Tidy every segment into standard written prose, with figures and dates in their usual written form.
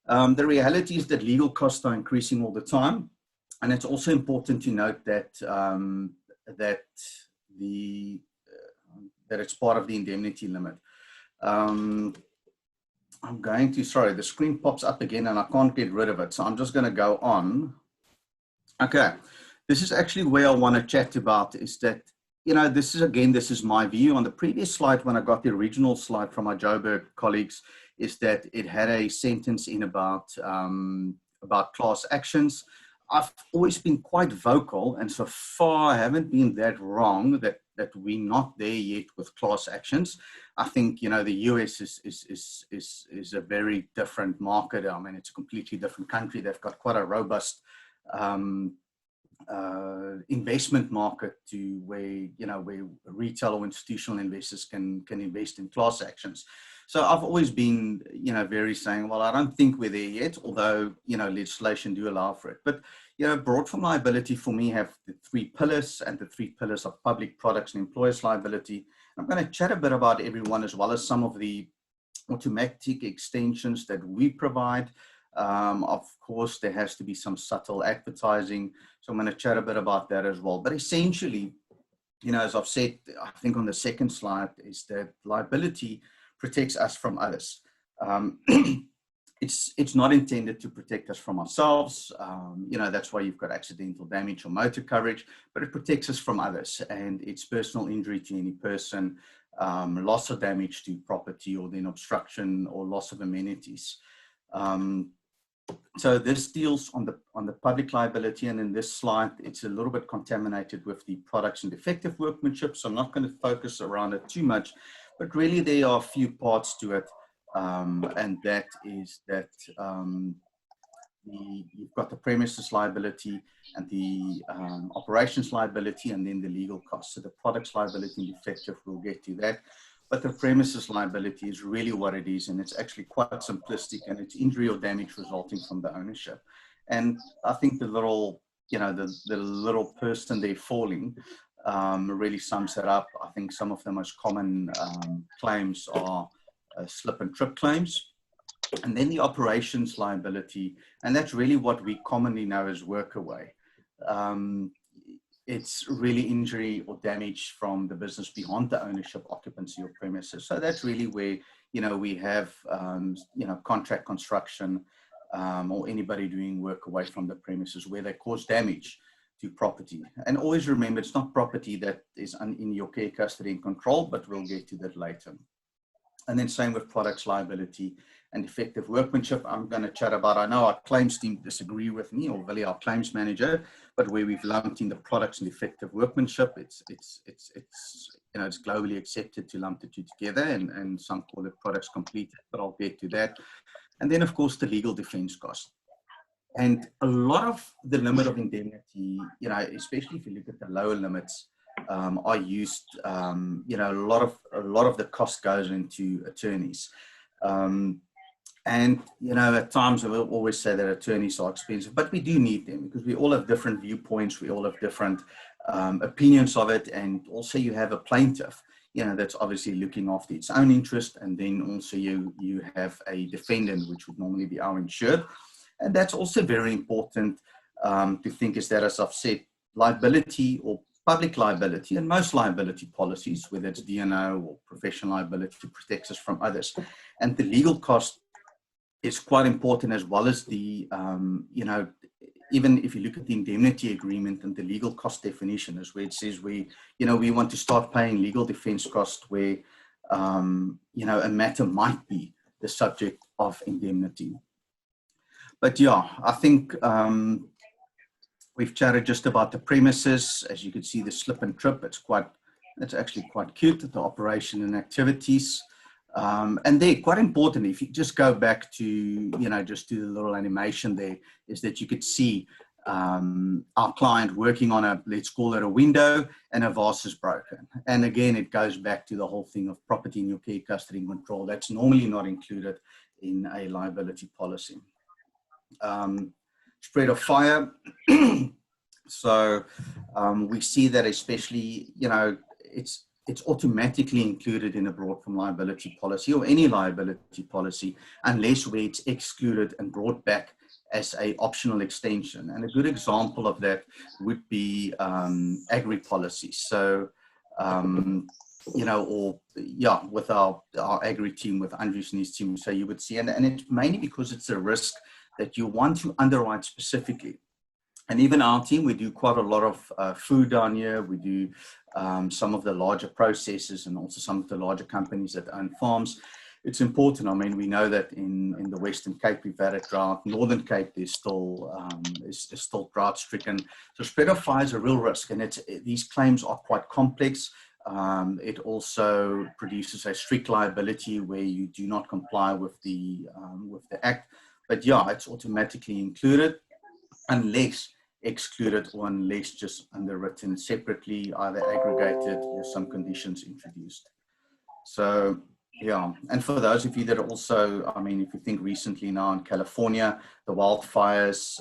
The reality is that legal costs are increasing all the time. And it's also important to note that, that it's part of the indemnity limit. I'm going to, sorry, the screen pops up again and I can't get rid of it. So I'm just going to go on. Okay. This is actually where I want to chat about is that, this is my view. On the previous slide, when I got the original slide from my Joburg colleagues, is that it had a sentence in about class actions. I've always been quite vocal, and so far I haven't been that wrong that we're not there yet with class actions. I think, the US is a very different market. I mean, it's a completely different country. They've got quite a robust investment market to where retail or institutional investors can invest in class actions. So I've always been very saying, well, I don't think we're there yet, although legislation do allow for it. But BroadForm liability for me have the three pillars, and the three pillars are public products and employers liability. I'm going to chat a bit about every one, as well as some of the automatic extensions that we provide. Of course, there has to be some subtle advertising. So I'm going to chat a bit about that as well. But essentially, as I've said, I think on the second slide, is that liability protects us from others. It's not intended to protect us from ourselves. That's why you've got accidental damage or motor coverage, but it protects us from others. And it's personal injury to any person, loss or damage to property, or then obstruction or loss of amenities. So this deals on the public liability, and in this slide, it's a little bit contaminated with the products and defective workmanship. So I'm not going to focus around it too much, but really there are a few parts to it, and that is that you've got the premises liability and the operations liability, and then the legal costs. So the products liability and defective, we'll get to that. But the premises liability is really what it is, and it's actually quite simplistic, and it's injury or damage resulting from the ownership. And I think the little, the little person there falling really sums it up. I think some of the most common claims are slip and trip claims. And then the operations liability, and that's really what we commonly know as work away. It's really injury or damage from the business beyond the ownership, occupancy, or premises. So that's really where, we have, contract construction or anybody doing work away from the premises where they cause damage to property. And always remember, it's not property that is in your care, custody, and control, but we'll get to that later. And then same with products liability and effective workmanship. I'm going to chat about, I know our claims team disagree with me, or really our claims manager, but where we've lumped in the products and effective workmanship, it's globally accepted to lump the two together, and some call it products completed, but I'll get to that. And then of course the legal defense cost. And a lot of the limit of indemnity, especially if you look at the lower limits, are used, a lot of the cost goes into attorneys. And, at times I will always say that attorneys are expensive, but we do need them because we all have different viewpoints. We all have different opinions of it. And also you have a plaintiff, that's obviously looking after its own interest. And then also you have a defendant, which would normally be our insured. And that's also very important to think, is that, as I've said, liability or public liability, and most liability policies, whether it's D&O or professional liability, protects us from others. And the legal cost is quite important, as well as the, even if you look at the indemnity agreement and the legal cost definition, is where it says we want to start paying legal defense costs where, a matter might be the subject of indemnity. But yeah, I think we've chatted just about the premises. As you can see, the slip and trip, it's actually quite cute, the operation and activities. And they're quite important. If you just go back to, just do the little animation there, is that you could see our client working on let's call it a window, and a vase is broken. And again, it goes back to the whole thing of property in your care, custody, and control. That's normally not included in a liability policy. Spread of fire. So we see that, especially, it's automatically included in a BroadForm liability policy or any liability policy, unless where it's excluded and brought back as a optional extension. And a good example of that would be agri policies. So, with our agri team, with Andrews and his team, so you would see, and it's mainly because it's a risk that you want to underwrite specifically. And even our team, we do quite a lot of food down here. We do some of the larger processors and also some of the larger companies that own farms. It's important. I mean, we know that in the Western Cape, we've had a drought. Northern Cape, there's still is still drought stricken. So spread of fire is a real risk, and these claims are quite complex. It also produces a strict liability where you do not comply with the act. But yeah, it's automatically included unless excluded or unless just underwritten separately, either aggregated or some conditions introduced. So yeah, and for those of you that are also, I mean, if you think recently now in California, the wildfires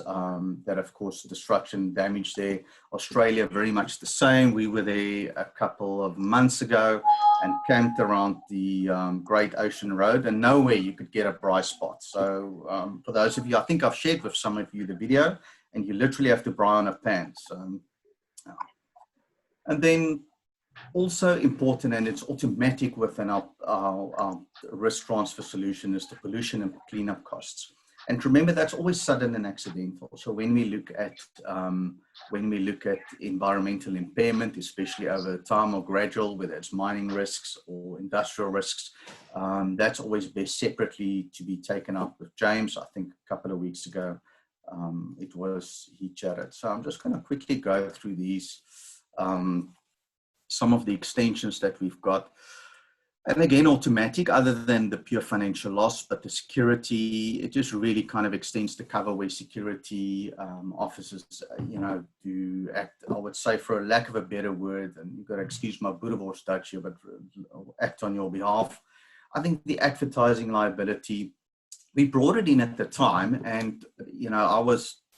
that have caused destruction, damage there. Australia, very much the same. We were there a couple of months ago and camped around the Great Ocean Road, and nowhere you could get a dry spot. So for those of you, I think I've shared with some of you the video, and you literally have to dry on a pan. So, and then also important, and it's automatic within our risk transfer solution, is the pollution and cleanup costs. And remember, that's always sudden and accidental. So when we look at environmental impairment, especially over time or gradual, whether it's mining risks or industrial risks, that's always best separately to be taken up with James. I think a couple of weeks ago, he chatted. So I'm just going to quickly go through these. Some of the extensions that we've got, and again, automatic, other than the pure financial loss, but the security, it just really kind of extends the cover where security officers, do act, I would say, for a lack of a better word, and you've got to excuse my Boerewors Dutch here, but act on your behalf. I think the advertising liability, we brought it in at the time, and,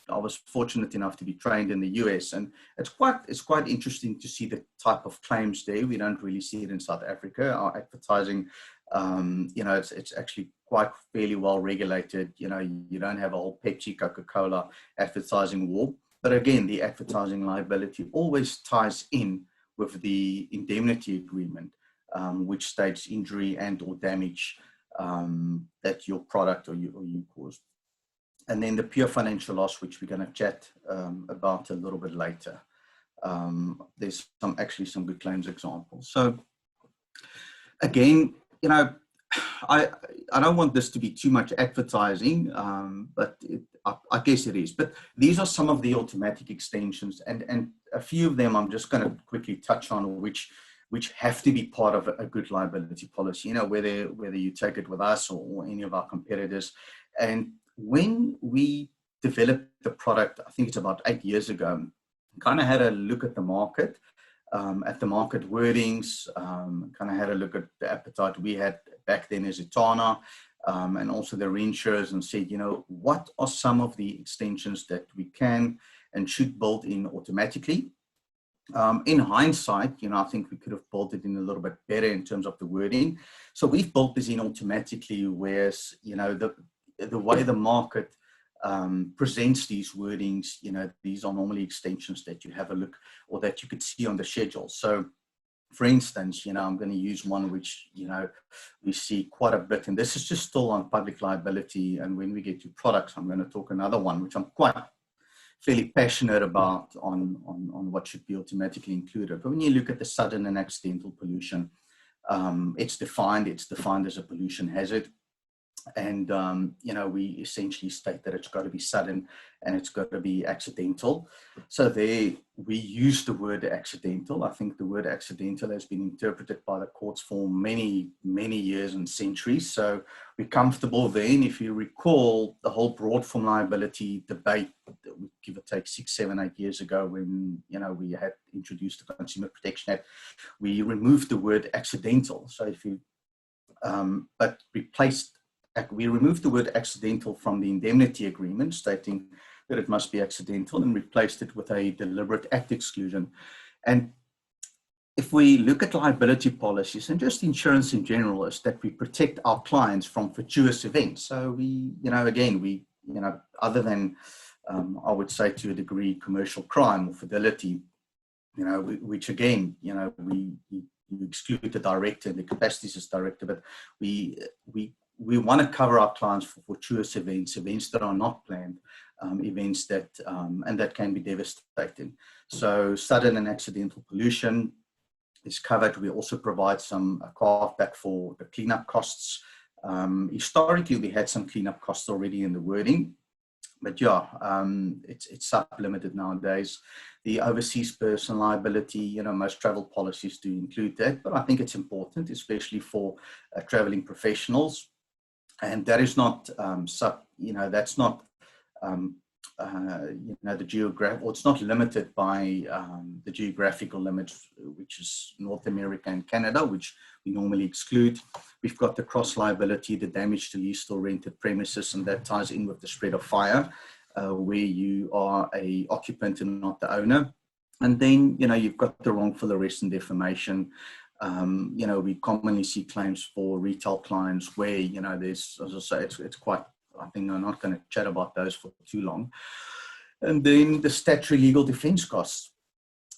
I was fortunate enough to be trained in the US, and it's quite interesting to see the type of claims there. We don't really see it in South Africa. Our advertising, it's actually quite fairly well regulated. You don't have a whole Pepsi, Coca-Cola advertising war. But again, the advertising liability always ties in with the indemnity agreement, which states injury and or damage that your product or you caused. And then the pure financial loss, which we're going to chat about a little bit later. There's actually some good claims examples. So again, I don't want this to be too much advertising, but I guess it is. But these are some of the automatic extensions, and a few of them I'm just going to quickly touch on, which have to be part of a good liability policy. Whether you take it with us or any of our competitors. And when we developed the product, I think it's about 8 years ago, kind of had a look at the market wordings, kind of had a look at the appetite we had back then as Etana, and also the reinsurers, and said, what are some of the extensions that we can and should build in automatically? In hindsight, I think we could have built it in a little bit better in terms of the wording. So we've built this in automatically, whereas, the way the market presents these wordings, these are normally extensions that you have a look or that you could see on the schedule. So for instance, I'm going to use one which, we see quite a bit, and this is just still on public liability. And when we get to products, I'm going to talk another one, which I'm quite fairly passionate about on what should be automatically included. But when you look at the sudden and accidental pollution, it's defined as a pollution hazard. And, we essentially state that it's got to be sudden and it's got to be accidental. So there we use the word accidental. I think the word accidental has been interpreted by the courts for many, many years and centuries. So we're comfortable then. If you recall the whole BroadForm liability debate, give or take 6, 7, 8 years ago, when, we had introduced the Consumer Protection Act, we removed the word accidental. So if you, but we removed the word accidental from the indemnity agreement, stating that it must be accidental, and replaced it with a deliberate act exclusion. And if we look at liability policies and just insurance in general, is that we protect our clients from fortuitous events. So we, again, other than, I would say to a degree, commercial crime or fidelity, which again, we exclude the director and the capacities as director, but we want to cover our clients for fortuitous events that are not planned, events that, and that can be devastating. So sudden and accidental pollution is covered. We also provide some carve back for the cleanup costs. Historically, we had some cleanup costs already in the wording, but yeah, it's sub-limited nowadays. The overseas personal liability, most travel policies do include that, but I think it's important, especially for traveling professionals. And that is not that's not the geographic, or it's not limited by the geographical limits, which is North America and Canada, which we normally exclude. We've got the cross liability, the damage to leased or rented premises, and that ties in with the spread of fire, where you are a occupant and not the owner. And then, you've got the wrongful arrest and defamation. We commonly see claims for retail clients where, there's, as I say, it's quite, I think I'm not going to chat about those for too long. And then the statutory legal defense costs,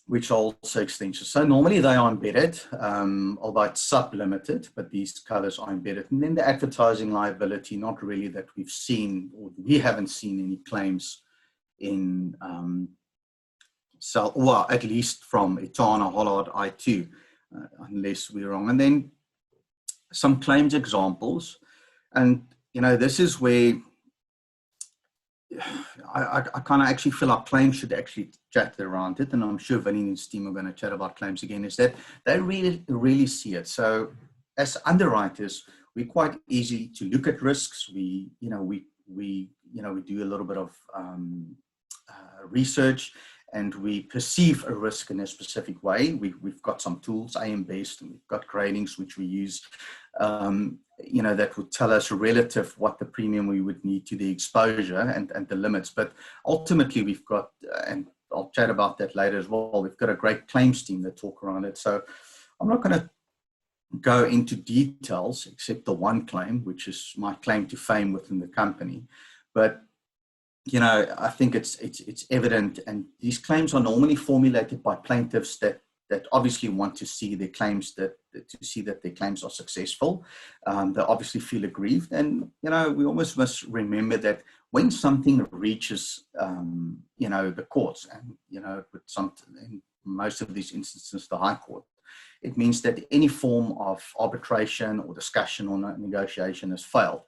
which are also extensions. So normally they are embedded, although it's sub-limited, but these covers are embedded. And then the advertising liability, not really that we've seen, or we haven't seen any claims in, well, at least from Tiaan or Hollard I2, unless we're wrong. And then some claims examples. And, this is where I kind of actually feel our claims should actually chat around it. And I'm sure Vinny and his team are going to chat about claims again, is that they really see it. So as underwriters, we're quite easy to look at risks. We do a little bit of research, and we perceive a risk in a specific way. We've got some tools, AM-based, and we've got gradings which we use, that would tell us relative what the premium we would need to the exposure and the limits. But ultimately, we've got, and I'll chat about that later as well, we've got a great claims team that talk around it. So I'm not going to go into details except the one claim, which is my claim to fame within the company. But I think it's evident, and these claims are normally formulated by plaintiffs that obviously want to see their claims, to see that their claims are successful. They obviously feel aggrieved, and we almost must remember that when something reaches the courts, and in most of these instances the High Court, it means that any form of arbitration or discussion or negotiation has failed.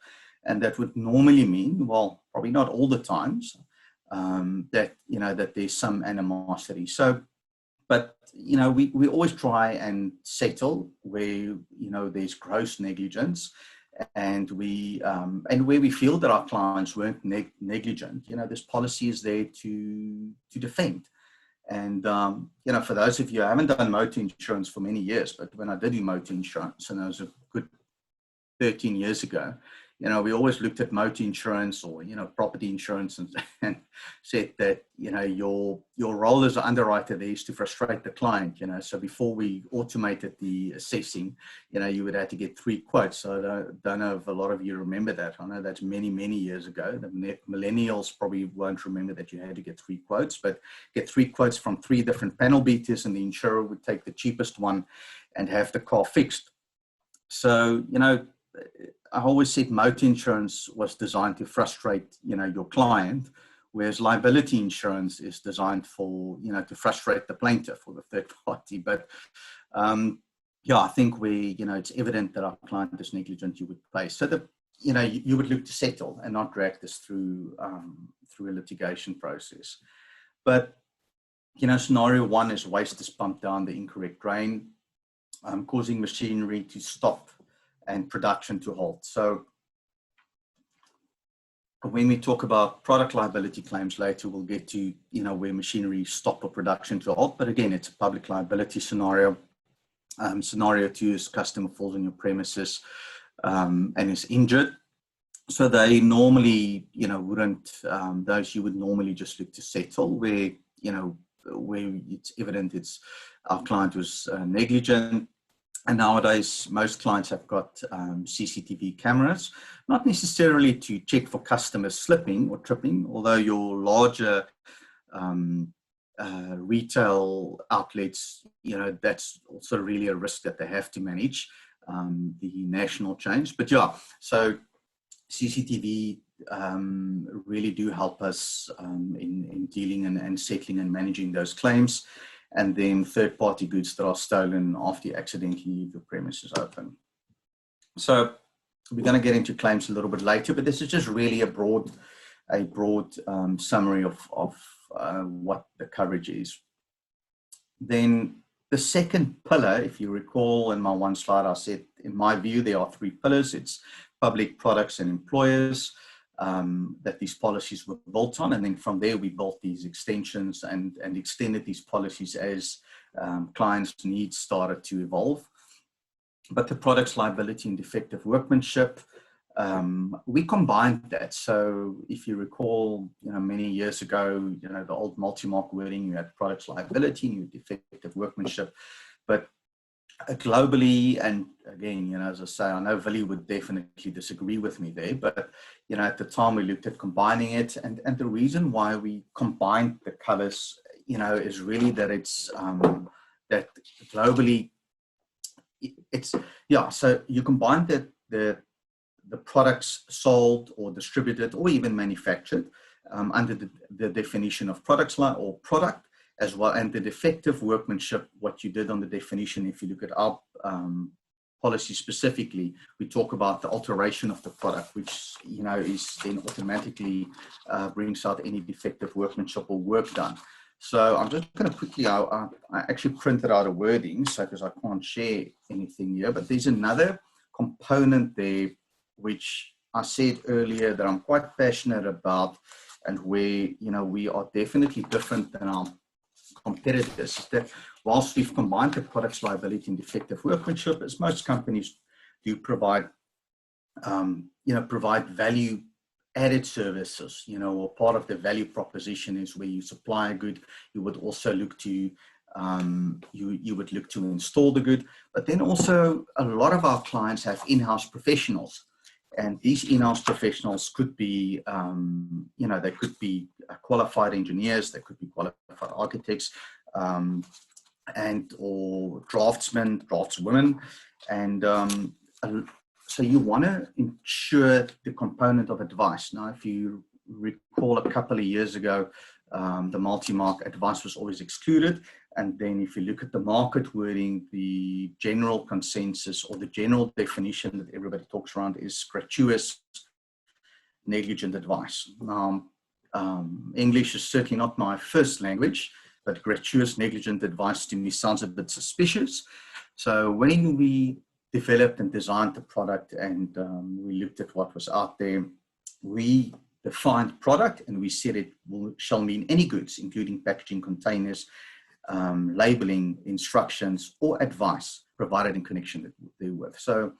And that would normally mean, well, probably not all the times, that there's some animosity. So, but we always try and settle where there's gross negligence, and where we feel that our clients weren't negligent. This policy is there to defend. And for those of you, I haven't done motor insurance for many years, but when I did do motor insurance, and that was a good 13 years ago, we always looked at motor insurance or, property insurance and said that, your role as an underwriter there is to frustrate the client, So before we automated the assessing, you would have to get 3 quotes. So I don't know if a lot of you remember that. I know that's many, many years ago. The millennials probably won't remember that you had to get 3 quotes, but get 3 quotes from 3 different panel beaters, and the insurer would take the cheapest one and have the car fixed. So, I always said motor insurance was designed to frustrate, your client, whereas liability insurance is designed for, to frustrate the plaintiff or the third party. But I think it's evident that our client is negligent, you would pay. So that, you would look to settle and not drag this through a litigation process. But, scenario 1 is waste is pumped down the incorrect drain, causing machinery to stop and production to halt. So when we talk about product liability claims later, we'll get to, where machinery stop or production to halt. But again, it's a public liability scenario. Scenario 2 is customer falls on your premises and is injured. So they normally, wouldn't, those you would normally just look to settle where, where it's evident it's our client was negligent. And nowadays, most clients have got CCTV cameras, not necessarily to check for customers slipping or tripping, although your larger retail outlets, that's also really a risk that they have to manage, the national change. But yeah, so CCTV really do help us in dealing and settling and managing those claims. And then third-party goods that are stolen after you accidentally leave the premises open. So we're going to get into claims a little bit later, but this is just really a broad summary of what the coverage is. Then the second pillar, if you recall in my one slide, I said, in my view, there are three pillars. It's public, products, and employers. That these policies were built on, and then from there we built these extensions and extended these policies as clients' needs started to evolve. But the products, liability, and defective workmanship, we combined that. So if you recall, many years ago, the old multi-mark wording, you had products, liability, and you had defective workmanship, but globally, and again, as I say, I know Willie would definitely disagree with me there, but at the time we looked at combining it, and the reason why we combined the colors, is really that it's that globally, it's so you combine the products sold or distributed or even manufactured under the definition of products or product, as well, and the defective workmanship, what you did on the definition. If you look at our policy specifically, we talk about the alteration of the product, which is then automatically brings out any defective workmanship or work done. So I'm just going to quickly, I actually printed out a wording, so because I can't share anything here, but there's another component there, which I said earlier that I'm quite passionate about, and where we are definitely different than our competitors, is that whilst we've combined the products, liability, and defective workmanship, as most companies do provide, provide value added services, or part of the value proposition is where you supply a good, you would also look to, you would look to install the good, but then also a lot of our clients have in-house professionals. And these in-house professionals could be, they could be qualified engineers, they could be qualified architects, or draftswomen. And so you want to ensure the component of advice. Now, if you recall a couple of years ago, the multi-mark advice was always excluded. And then if you look at the market wording, the general consensus or the general definition that everybody talks around is gratuitous negligent advice. Now, English is certainly not my first language, but gratuitous negligent advice to me sounds a bit suspicious. So when we developed and designed the product and we looked at what was out there, we defined product and we said it shall mean any goods, including packaging, containers, labeling, instructions, or advice provided in connection therewith. So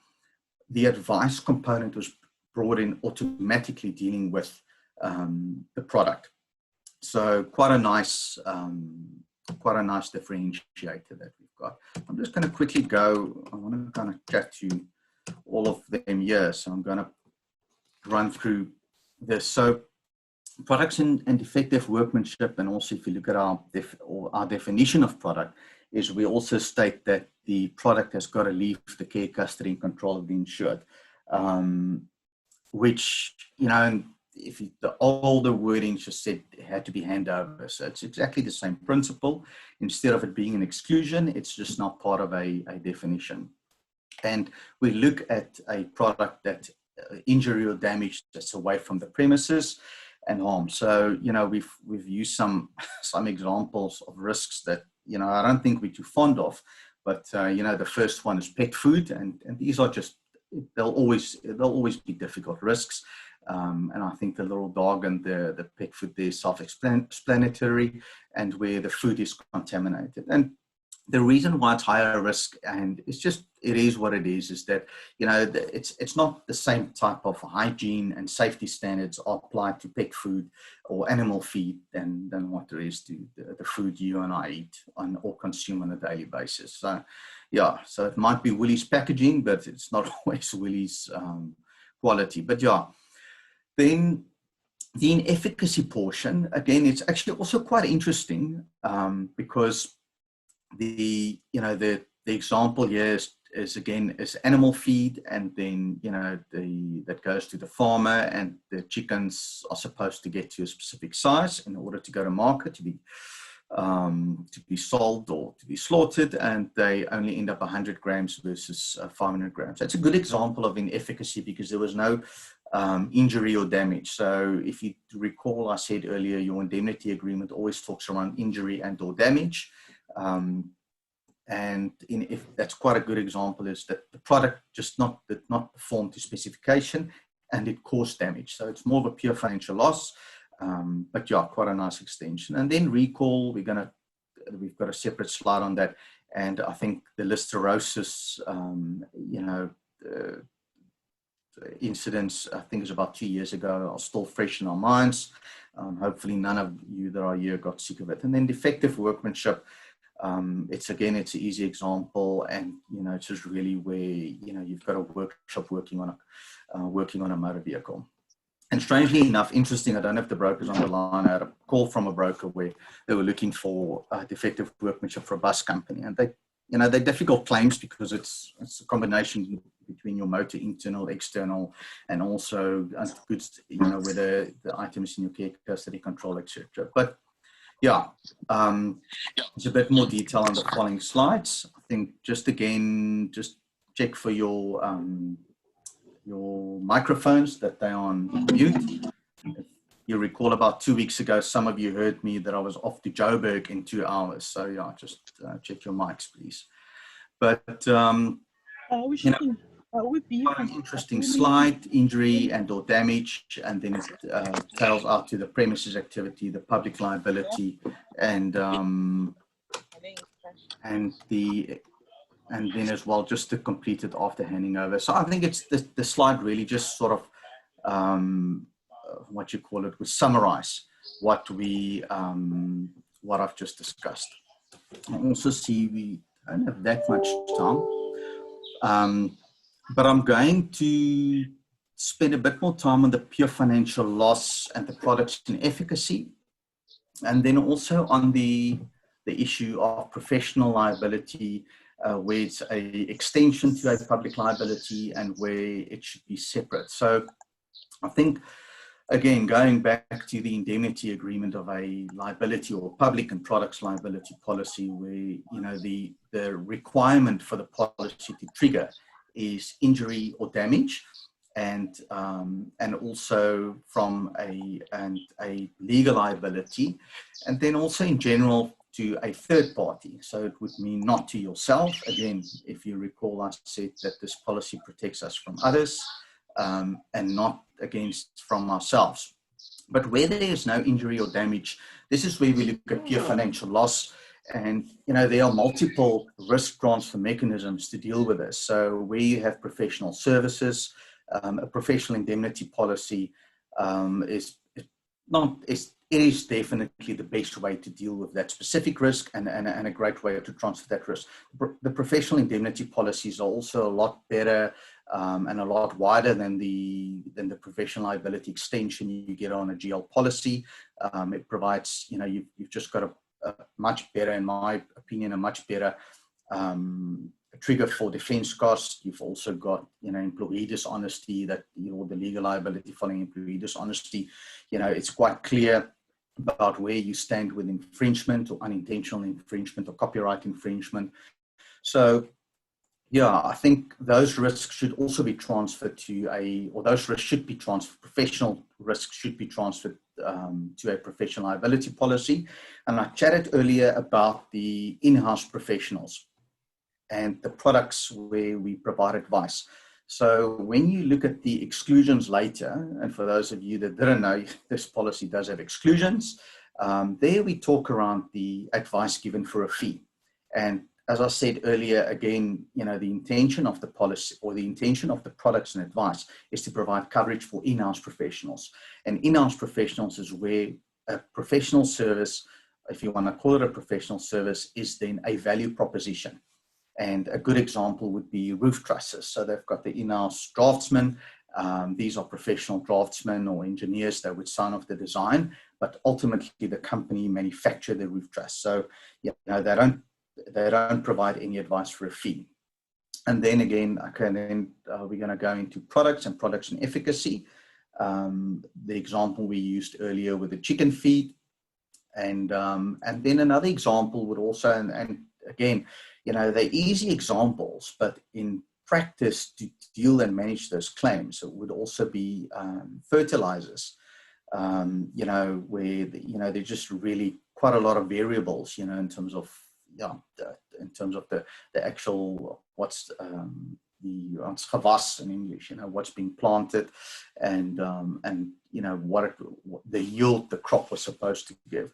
the advice component was brought in automatically dealing with the product. So quite a nice differentiator that we've got. I'm just going to quickly go. I want to kind of chat to all of them here. So I'm going to run through this. So products and defective workmanship, and also if you look at our definition of product, is we also state that the product has got to leave the care, custody, and control of the insured, which, if the older wording just said it had to be handover. So it's exactly the same principle. Instead of it being an exclusion, it's just not part of a definition. And we look at a product that injury or damage that's away from the premises and harm. So, we've used some examples of risks that, I don't think we're too fond of, but, the first one is pet food. And these are just, they'll always be difficult risks. And I think the little dog and the pet food, they're self-explanatory, and where the food is contaminated. And the reason why it's higher risk, and it is what it is that, it's not the same type of hygiene and safety standards applied to pet food or animal feed than what there is to the food you and I eat or consume on a daily basis. So, yeah, so it might be Woolies packaging, but it's not always Woolies quality. But yeah, then the inefficacy portion, again, it's actually also quite interesting because the example here is animal feed, and then that goes to the farmer, and the chickens are supposed to get to a specific size in order to go to market to be sold or to be slaughtered, and they only end up 100 grams versus 500 grams. That's a good example of inefficacy because there was no injury or damage. So if you recall, I said earlier, your indemnity agreement always talks around injury and or damage. If that's quite a good example, is that the product just did not perform to specification and it caused damage. So it's more of a pure financial loss, but yeah, quite a nice extension. And then recall, we've got a separate slide on that. And I think the listeriosis, incidents, I think it was about 2 years ago, are still fresh in our minds. Hopefully none of you that are here got sick of it. And then defective workmanship, it's an easy example, and it's just really where you've got a workshop working on a motor vehicle. And strangely enough, interesting, I don't know if the broker's on the line. I had a call from a broker where they were looking for defective workmanship for a bus company, and they're difficult claims because it's a combination between your motor, internal, external, and also goods, whether the items in your care custody control, etc. But yeah, there's a bit more detail on the following slides. I think just check for your microphones that they are on mute. If you recall, about 2 weeks ago, some of you heard me that I was off to Joburg in 2 hours. So yeah, just check your mics, please. But an interesting slide, injury and or damage, and then it tails out to the premises activity, the public liability, and then as well just to complete it after handing over. So I think it's the slide really just sort of would summarize what I've just discussed. I also see we don't have that much time. But I'm going to spend a bit more time on the pure financial loss and the product's inefficacy, and then also on the issue of professional liability, where it's a extension to a public liability and where it should be separate. So I think, again, going back to the indemnity agreement of a liability or public and products liability policy, where the requirement for the policy to trigger is injury or damage, and also from a legal liability, and then also in general to a third party. So it would mean not to yourself. Again, if you recall, I said that this policy protects us from others and not from ourselves. But where there is no injury or damage, this is where we look at pure financial loss. And, there are multiple risk transfer mechanisms to deal with this. So where you have professional services, a professional indemnity policy is definitely the best way to deal with that specific risk and a great way to transfer that risk. The professional indemnity policies are also a lot better and a lot wider than the professional liability extension you get on a GL policy. It provides, you've just got a much better, in my opinion, a much better trigger for defense costs. You've also got, employee dishonesty, that, the legal liability following employee dishonesty. It's quite clear about where you stand with infringement or unintentional infringement or copyright infringement. So, yeah, I think those risks should also be transferred professional risks should be transferred to a professional liability policy. And I chatted earlier about the in-house professionals and the products where we provide advice. So when you look at the exclusions later, and for those of you that didn't know, this policy does have exclusions. There we talk around the advice given for a fee. And as I said earlier, again, you know, the intention of the policy or the intention of the products and advice is to provide coverage for in-house professionals. And in-house professionals is where a professional service, if you want to call it a professional service, is then a value proposition. And a good example would be roof trusses. So they've got the in-house draftsmen. These are professional draftsmen or engineers that would sign off the design, but ultimately the company manufacture the roof truss. So, you know, they don't provide any advice for a fee. And then again, okay, then we're going to go into products and efficacy. The example we used earlier with the chicken feed. And then another example would also, and again, you know, they're easy examples, but in practice to deal and manage those claims, it would also be fertilizers, you know, where, you know, there's just really quite a lot of variables, you know, in terms of, yeah, in terms of the actual, what's the gewas in English, you know, what's being planted and you know, what the yield the crop was supposed to give.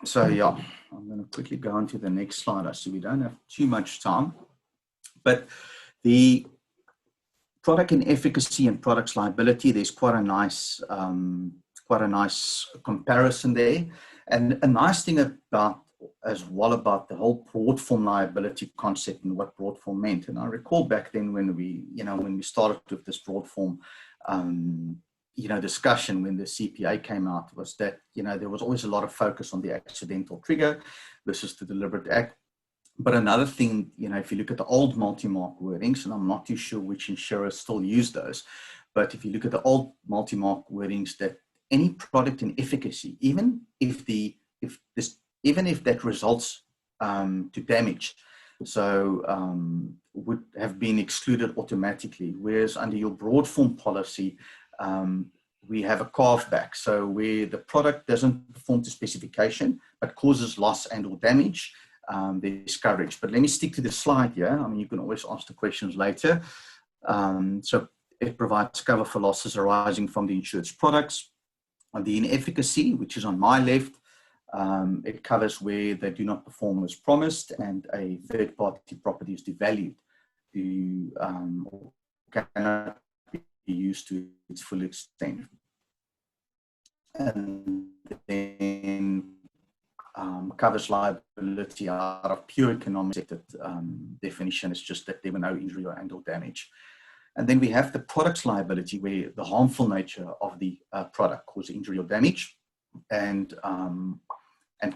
So yeah, I'm going to quickly go on to the next slide. I see we don't have too much time, but the product inefficacy and products liability, there's quite a nice comparison there. And a nice thing about as well about the whole BroadForm liability concept and what BroadForm meant. And I recall back then when we, you know, when we started with this BroadForm, you know, discussion when the CPA came out, was that, you know, there was always a lot of focus on the accidental trigger versus the deliberate act. But another thing, you know, if you look at the old multi-mark wordings, and I'm not too sure which insurers still use those, but if you look at the old multi-mark wordings, that any product inefficacy, even if that results to damage, so would have been excluded automatically. Whereas under your BroadForm policy, we have a carve back. So where the product doesn't perform to specification, but causes loss and or damage, there's coverage. But let me stick to the slide here. I mean, you can always ask the questions later. So it provides cover for losses arising from the insured's products. On the inefficacy, which is on my left, it covers where they do not perform as promised and a third-party property is devalued or cannot be used to its full extent. And then covers liability out of pure economic definition. Is just that there were no injury or damage. And then we have the product's liability, where the harmful nature of the product causes injury or damage, and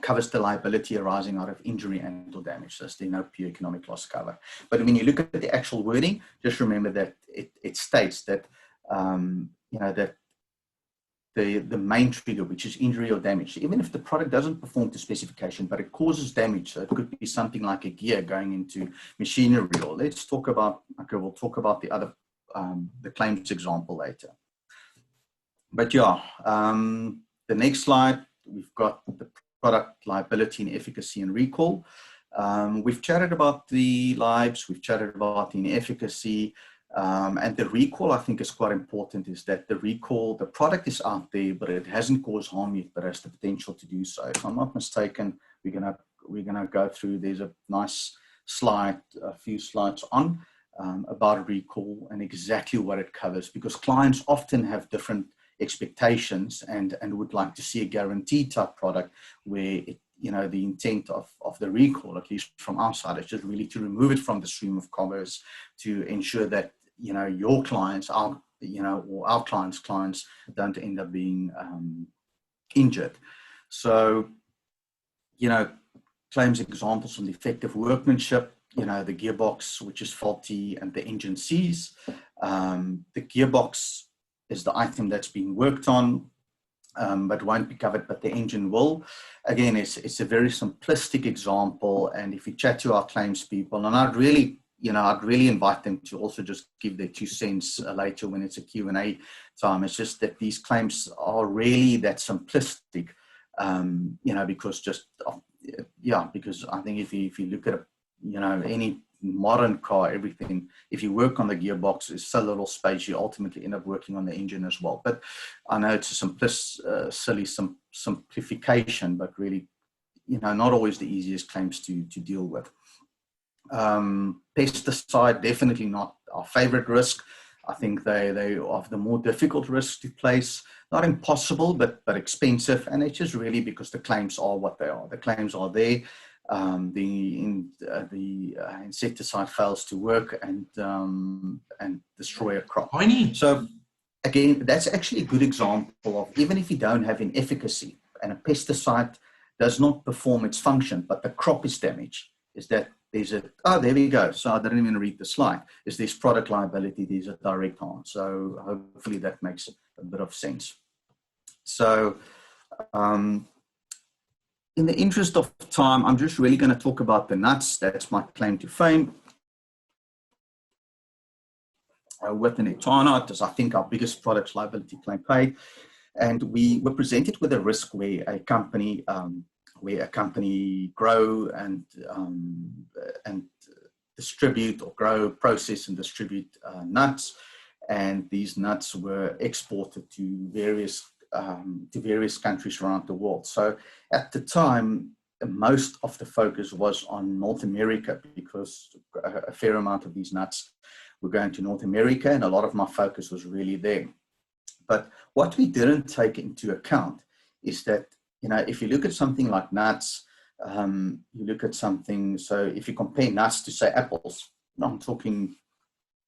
covers the liability arising out of injury and or damage. So there's no pure economic loss cover. But when you look at the actual wording, just remember that it states that you know, that the main trigger, which is injury or damage, even if the product doesn't perform to specification, but it causes damage. So it could be something like a gear going into machinery, or let's talk about, okay, we'll talk about the other, the claims example later. But yeah, the next slide, we've got the product liability and efficacy and recall. We've chatted about the lives, we've chatted about the inefficacy. And the recall, I think, is quite important, is that the recall, the product is out there, but it hasn't caused harm yet, but has the potential to do so. If I'm not mistaken, we're gonna go through, there's a nice slide, a few slides on about recall and exactly what it covers, because clients often have different expectations and would like to see a guaranteed type product where it, you know, the intent of the recall, at least from our side, is just really to remove it from the stream of commerce, to ensure that, you know, your clients, our clients' don't end up being injured. So, you know, claims examples on defective workmanship, you know, the gearbox, which is faulty, and the engine seized. The gearbox is the item that's being worked on, but won't be covered, but the engine will. Again, it's a very simplistic example, and if you chat to our claims people, and I'd really invite them to also just give their 2 cents later when it's a Q&A time. It's just that these claims are really that simplistic, you know, because because I think if you look at, you know, any modern car, everything, if you work on the gearbox, there's so little space, you ultimately end up working on the engine as well. But I know it's a silly simplification, but really, not always the easiest claims to deal with. Pesticide, definitely not our favorite risk. I think they are the more difficult risks to place. Not impossible, but expensive. And it's just really because the claims are what they are. The claims are there. The insecticide fails to work and destroy a crop. So again, that's actually a good example of, even if you don't have inefficacy and a pesticide does not perform its function, but the crop is damaged, is that there we go. So I didn't even read the slide. Is this product liability? There's a direct harm. So hopefully that makes a bit of sense. So in the interest of time, I'm just really going to talk about the nuts. That's my claim to fame. With an Tiaan, as I think our biggest products liability claim paid. And we were presented with a risk where a company grow and distribute or grow, process and distribute nuts, and these nuts were exported to various countries around the world. So at the time, most of the focus was on North America, because a fair amount of these nuts were going to North America, and a lot of my focus was really there. But what we didn't take into account is that, if you look at something like nuts, you look at something, so if you compare nuts to, say, apples, I'm talking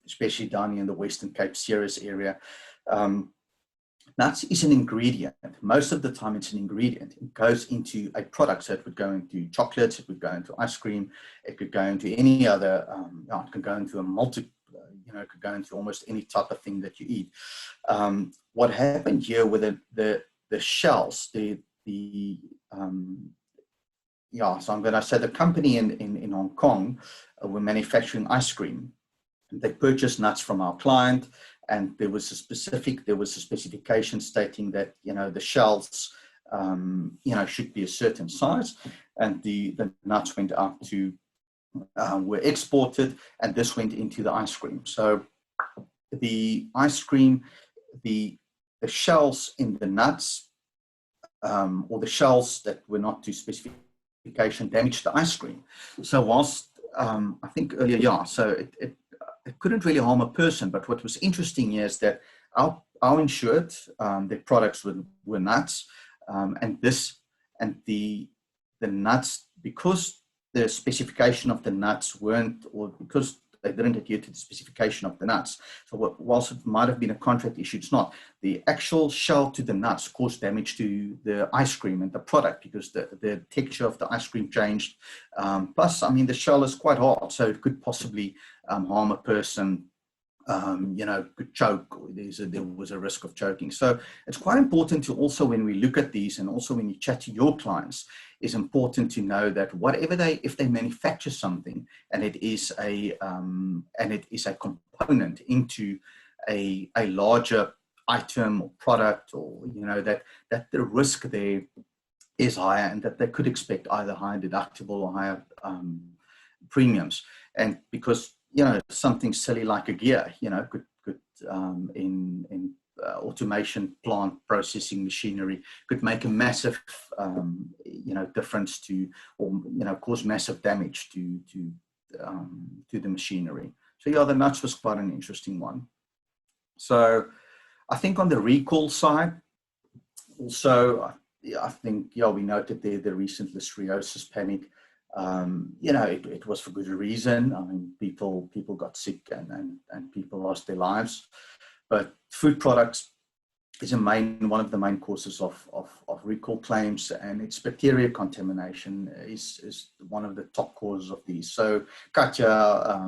especially down here in the Western Cape Ceres area, nuts is an ingredient. Most of the time it's an ingredient. It goes into a product. So it would go into chocolates, it would go into ice cream, it could go into any other, it could go into it could go into almost any type of thing that you eat. What happened here with the shells, so I'm going to say the company in Hong Kong were manufacturing ice cream. They purchased nuts from our client, and there was a specification stating that, the shells, should be a certain size, and the nuts went out to, were exported, and this went into the ice cream. So the ice cream, the shells in the nuts, or the shells that were not to specification, damaged the ice cream. So whilst I think earlier, so it couldn't really harm a person, but what was interesting here is that our insured, their products were nuts, and the nuts, because the specification of the nuts weren't, or because they didn't adhere to the specification of the nuts. So whilst it might have been a contract issue, it's not. The actual shell to the nuts caused damage to the ice cream and the product, because the texture of the ice cream changed. Plus, the shell is quite hard, so it could possibly harm a person, could choke, or there was a risk of choking. So it's quite important to also, when we look at these, and also when you chat to your clients, is important to know that if they manufacture something and it is a component into a larger item or product, or that the risk there is higher, and that they could expect either higher deductible or higher premiums. And because something silly like a gear, could in automation plant processing machinery could make a massive difference to, or cause massive damage to the machinery. So the nuts was quite an interesting one. So I think on the recall side, also I think we noted there the recent listeriosis panic. It was for good reason. People got sick and people lost their lives. But food products is one of the main causes of recall claims, and its bacteria contamination is one of the top causes of these. So Katja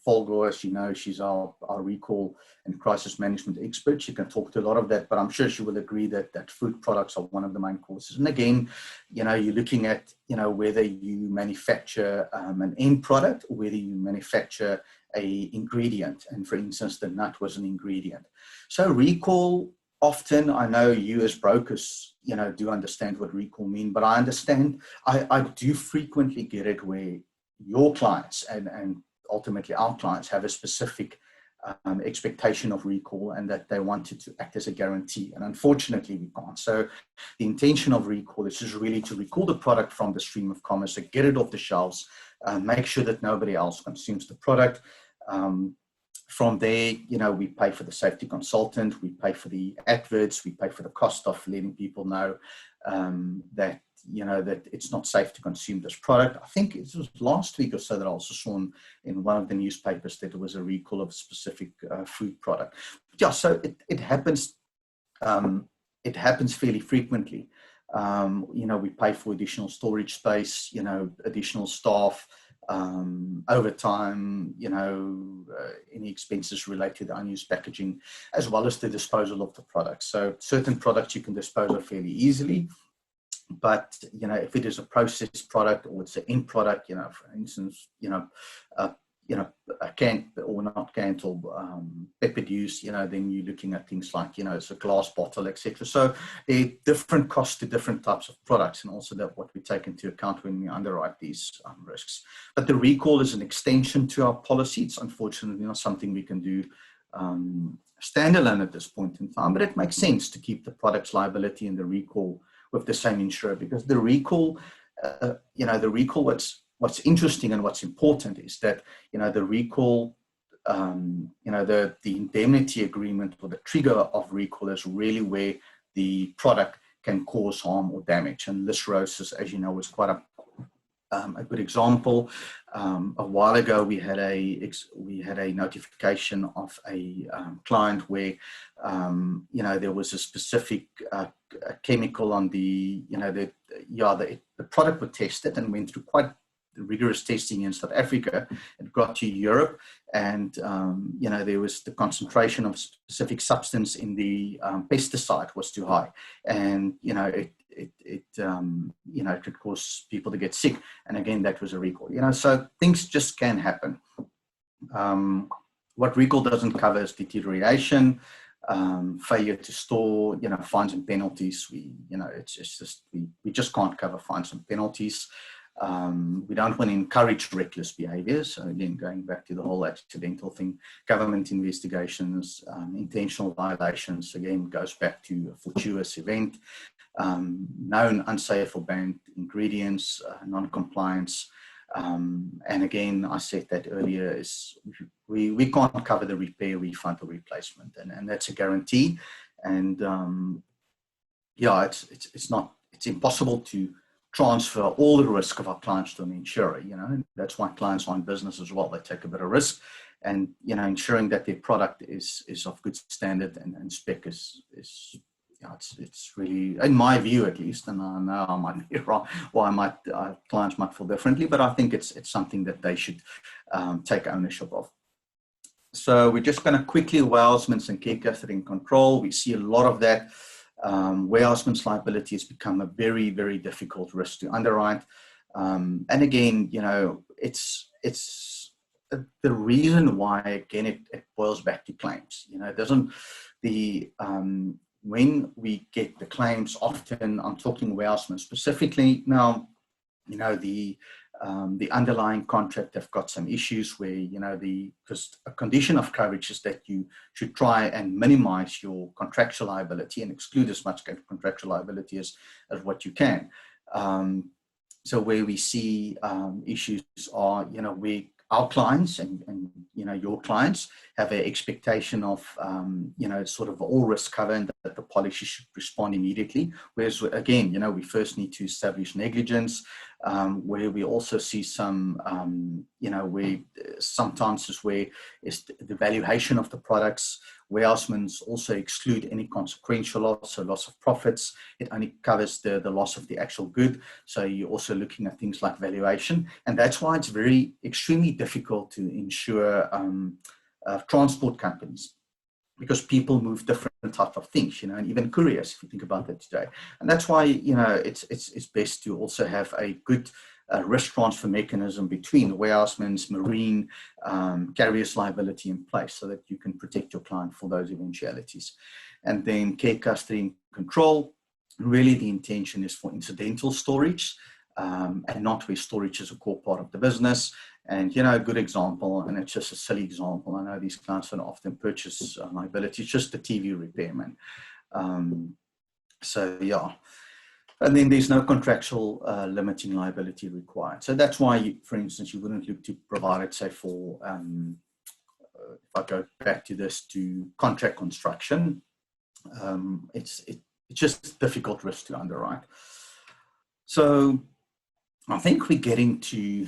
Folgo, as she's our recall and crisis management expert. She can talk to a lot of that, but I'm sure she will agree that food products are one of the main causes. And again, you're looking at, whether you manufacture an end product or whether you manufacture a ingredient. And for instance, the nut was an ingredient. So recall, often, I know you as brokers, do understand what recall mean, but I understand, I do frequently get it where your clients and ultimately our clients have a specific expectation of recall, and that they wanted to act as a guarantee. And unfortunately, we can't. So the intention of recall is just really to recall the product from the stream of commerce, to get it off the shelves, make sure that nobody else consumes the product. From there, we pay for the safety consultant, we pay for the adverts, we pay for the cost of letting people know that it's not safe to consume this product. I think it was last week or so that I also saw in one of the newspapers that there was a recall of a specific food product. Yeah, so it happens. It happens fairly frequently. We pay for additional storage space, additional staff, overtime, any expenses related to unused packaging, as well as the disposal of the product. So certain products you can dispose of fairly easily. But, if it is a processed product or it's an end product, for instance, a canned or not canned or peppered use, then you're looking at things like, it's a glass bottle, etc. So there are different costs to different types of products, and also that what we take into account when we underwrite these risks. But the recall is an extension to our policy. It's unfortunately not something we can do standalone at this point in time, but it makes sense to keep the product's liability and the recall with the same insurer, because the recall, what's interesting and what's important is that, the recall, the indemnity agreement or the trigger of recall is really where the product can cause harm or damage. And this cirrhosis, as you know, was quite a good example. A while ago, we had a notification of a client where there was a specific chemical on the product was tested and went through quite rigorous testing in South Africa. It got to Europe, and there was the concentration of specific substance in the pesticide was too high, and it could cause people to get sick. And again, that was a recall. So things just can happen. What recall doesn't cover is deterioration, failure to store, fines and penalties. We just can't cover fines and penalties. We don't want to encourage reckless behaviors. So again, going back to the whole accidental thing, government investigations, intentional violations, again, goes back to a fortuitous event, known unsafe or banned ingredients, non-compliance. And again, I said that earlier, is we can't cover the repair, refund, or replacement, and that's a guarantee. And it's impossible to transfer all the risk of our clients to an insurer. That's why clients are in business as well. They take a bit of risk, and ensuring that their product is of good standard and spec is it's really, in my view at least, and I know I might be wrong, clients might feel differently, but I think it's something that they should take ownership of. So we're just going to quickly, warehouseman's and care custody and control. We see a lot of that. Warehouseman's liability has become a very, very difficult risk to underwrite. And again, it's the reason why, again, it boils back to claims. It doesn't, when we get the claims, often I'm talking warehouseman specifically now, the underlying contract have got some issues where, because a condition of coverage is that you should try and minimize your contractual liability and exclude as much contractual liability as what you can. So where we see issues are, where our clients and your clients have an expectation of, sort of all risk cover, and that the policy should respond immediately. Whereas, again, we first need to establish negligence, where we also see some, where sometimes is where is the valuation of the products. Warehousemen also exclude any consequential loss, so loss of profits. It only covers the loss of the actual good. So you're also looking at things like valuation. And that's why it's extremely difficult to insure transport companies, because people move different types of things, and even couriers, if you think about that today. And that's why, it's best to also have a good risk transfer mechanism between the warehouseman's, marine, carrier's liability in place, so that you can protect your client for those eventualities. And then care, custody, and control. Really, the intention is for incidental storage, and not where storage is a core part of the business. And, you know, a good example, and it's just a silly example. I know these clients don't often purchase liability. It's just the TV repairman. So, yeah. And then there's no contractual limiting liability required. So that's why, for instance, you wouldn't look to provide it, say, for, if I go back to this, to contract construction, it's just difficult risk to underwrite. So I think we're getting to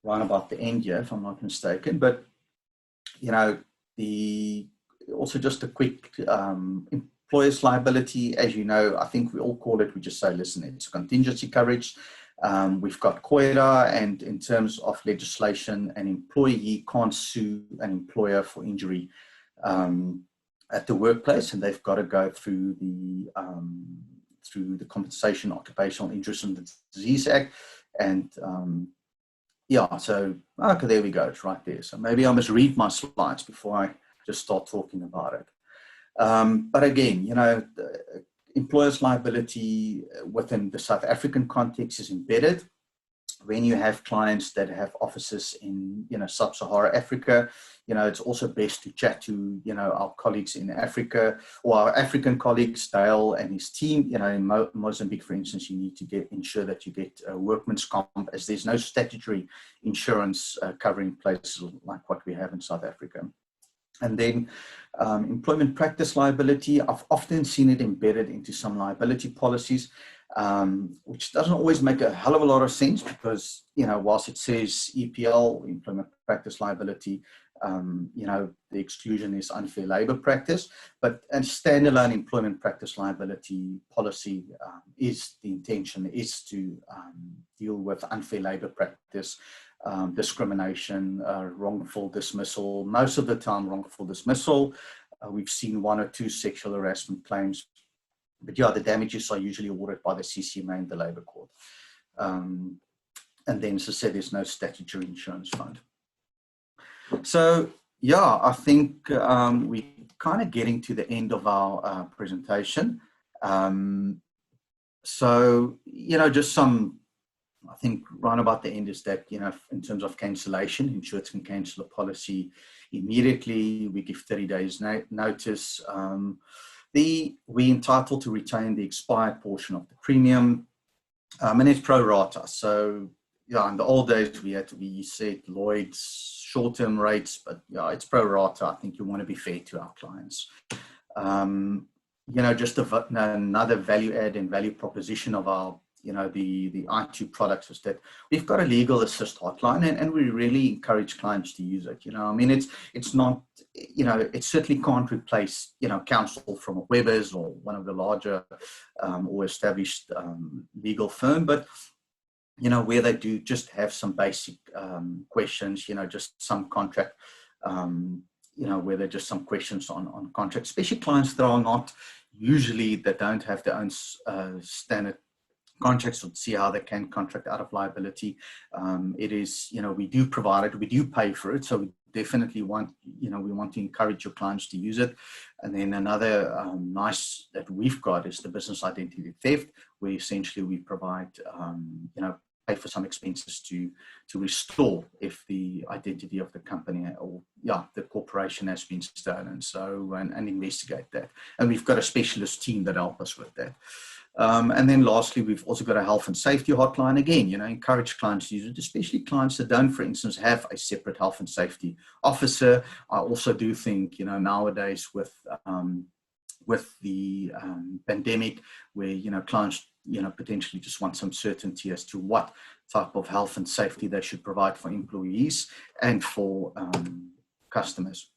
right about the end here, if I'm not mistaken, but, you know, also just a quick employer's liability, as you know, I think we all call it, we just say, listen, it's a contingency coverage. We've got COIRA, and in terms of legislation, an employee can't sue an employer for injury at the workplace, and they've got to go through the Compensation Occupational Injuries and Disease Act. And yeah, so, okay, there we go, it's right there. So maybe I must read my slides before I just start talking about it. But again, you know, the employer's liability within the South African context is embedded. When you have clients that have offices in, you know, sub-Saharan Africa, you know, it's also best to chat to, you know, our colleagues in Africa, or our African colleagues, Dale and his team. You know, in Mozambique, for instance, you need to ensure that you get workman's comp, as there's no statutory insurance covering places like what we have in South Africa. And then employment practice liability, I've often seen it embedded into some liability policies, which doesn't always make a hell of a lot of sense, because, you know, whilst it says EPL, employment practice liability, you know, the exclusion is unfair labor practice, but a standalone employment practice liability policy is the intention is to deal with unfair labor practice, discrimination, wrongful dismissal, most of the time wrongful dismissal. We've seen 1 or 2 sexual harassment claims, but yeah, the damages are usually awarded by the CCMA and the Labour Court. And then, as I said, there's no statutory insurance fund. So yeah, I think we're kind of getting to the end of our presentation. So, you know, just some, I think right about the end is that, you know, in terms of cancellation, insurers can cancel a policy immediately. We give 30 days notice. We're entitled to retain the expired portion of the premium, and it's pro rata. So, yeah, in the old days we said Lloyd's short-term rates, but yeah, it's pro rata. I think you want to be fair to our clients. You know, just another value add and value proposition of our, you know, the I2 products is that we've got a legal assist hotline, and we really encourage clients to use it. You know, I mean, it's not, you know, it certainly can't replace, you know, counsel from a Weber's or one of the larger or established legal firm, but, you know, where they do just have some basic questions, you know, just some contract, you know, where there are just some questions on contract, especially clients that are not usually, that don't have their own standard contracts, or see how they can contract out of liability. It is, you know, we do provide it, we do pay for it. So we definitely want, you know, we want to encourage your clients to use it. And then another nice that we've got is the business identity theft, where essentially we provide, you know, pay for some expenses to restore if the identity of the company or, yeah, the corporation has been stolen. So, and investigate that. And we've got a specialist team that help us with that. And then lastly, we've also got a health and safety hotline. Again, you know, encourage clients to use it, especially clients that don't, for instance, have a separate health and safety officer. I also do think, you know, nowadays with the pandemic, where, you know, clients, you know, potentially just want some certainty as to what type of health and safety they should provide for employees and for customers.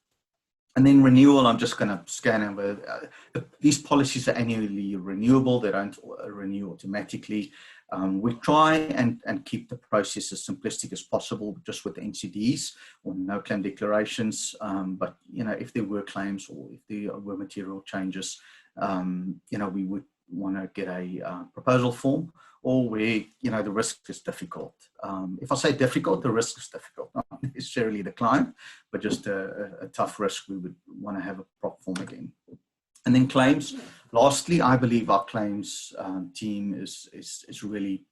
And then renewal, I'm just going to scan over. These policies are annually renewable. They don't renew automatically. We try and keep the process as simplistic as possible, just with the NCDs or no claim declarations. But, you know, if there were claims or if there were material changes, you know, we would want to get a proposal form, or where, you know, the risk is difficult. If I say difficult, the risk is difficult, not necessarily the client, but just a tough risk, we would want to have a prop form again. And then claims. Lastly, I believe our claims team is really,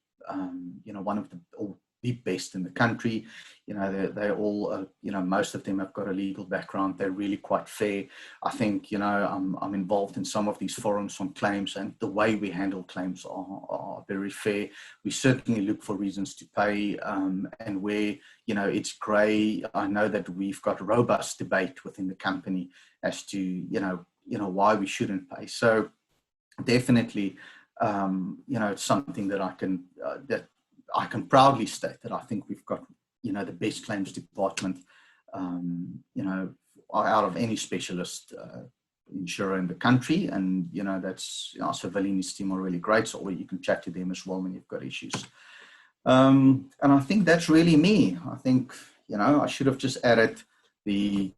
you know, one of the, or the best in the country. You know, they're all, you know, most of them have got a legal background. They're really quite fair. I think, you know, I'm involved in some of these forums on claims, and the way we handle claims are very fair. We certainly look for reasons to pay, and where, you know, it's grey. I know that we've got robust debate within the company as to, you know, why we shouldn't pay. So definitely, you know, it's something that I can proudly state that I think we've got, you know, the best claims department, you know, out of any specialist insurer in the country. And, you know, that's, you know, Civilian's team are really great. So you can chat to them as well when you've got issues. And I think that's really me. I think, you know, I should have just added the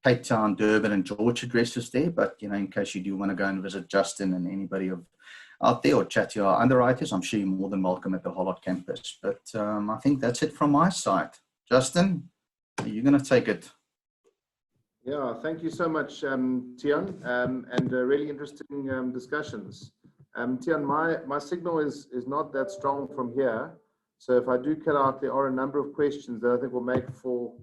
Cape Town, Durban and George addresses there. But, you know, in case you do want to go and visit Justin and anybody out there, or chat to our underwriters, I'm sure you're more than welcome at the Halt campus. But I think that's it from my side. Justin, are you going to take it? Yeah, thank you so much, Tiaan, and really interesting discussions. Tiaan, my signal is not that strong from here, so if I do cut out, there are a number of questions that I think will make for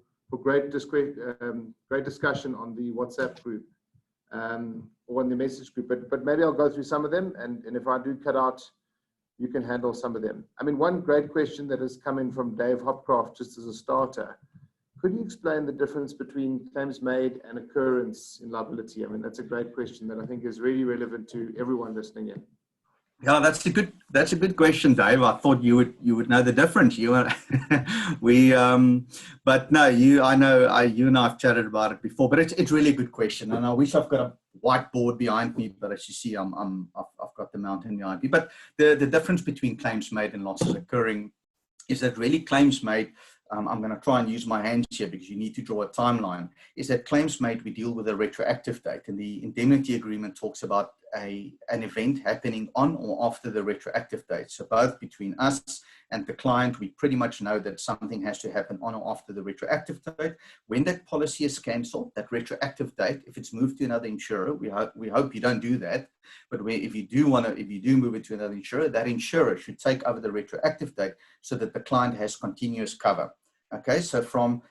great discussion on the WhatsApp group. Or in the message group, but maybe I'll go through some of them, and if I do cut out, you can handle some of them. I mean, one great question that has come in from Dave Hopcroft, just as a starter, could you explain the difference between claims made and occurrence in liability? I mean, that's a great question that I think is really relevant to everyone listening in. Yeah, that's a good question, Dave. I thought you would know the difference. But no, you and I have chatted about it before. But it's really a good question, and I wish I've got a whiteboard behind me. But as you see, I've got the mountain behind me. But the difference between claims made and losses occurring is that really claims made. I'm going to try and use my hands here because you need to draw a timeline. Is that claims made, we deal with a retroactive date, and the indemnity agreement talks about an event happening on or after the retroactive date. So both between us and the client, we pretty much know that something has to happen on or after the retroactive date. When that policy is cancelled, that retroactive date, if it's moved to another insurer, we hope you don't do that. But if you do move it to another insurer, that insurer should take over the retroactive date so that the client has continuous cover. Okay, so from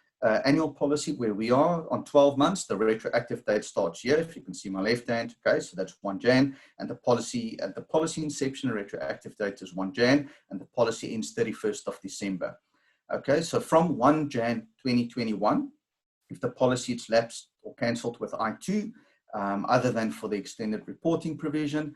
annual policy where we are on 12 months, the retroactive date starts here. If you can see my left hand, okay, so that's 1 Jan, and the policy at the policy inception, the retroactive date is 1 Jan, and the policy ends 31st of December. Okay, so from 1 Jan 2021, if the policy is lapsed or cancelled with I2, other than for the extended reporting provision,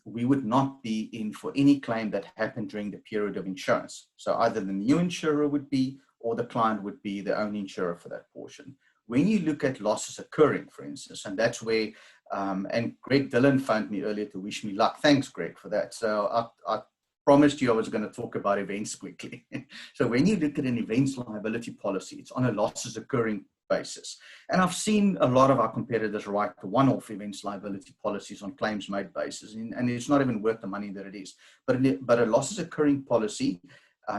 we would not be in for any claim that happened during the period of insurance. So either the new insurer would be, or the client would be the only insurer for that portion. When you look at losses occurring, for instance, and that's where, and Greg Dillon phoned me earlier to wish me luck. Thanks, Greg, for that. So I promised you I was going to talk about events quickly. So when you look at an events liability policy, it's on a losses occurring basis. And I've seen a lot of our competitors write the one-off events liability policies on claims made basis, and it's not even worth the money that it is. But a losses occurring policy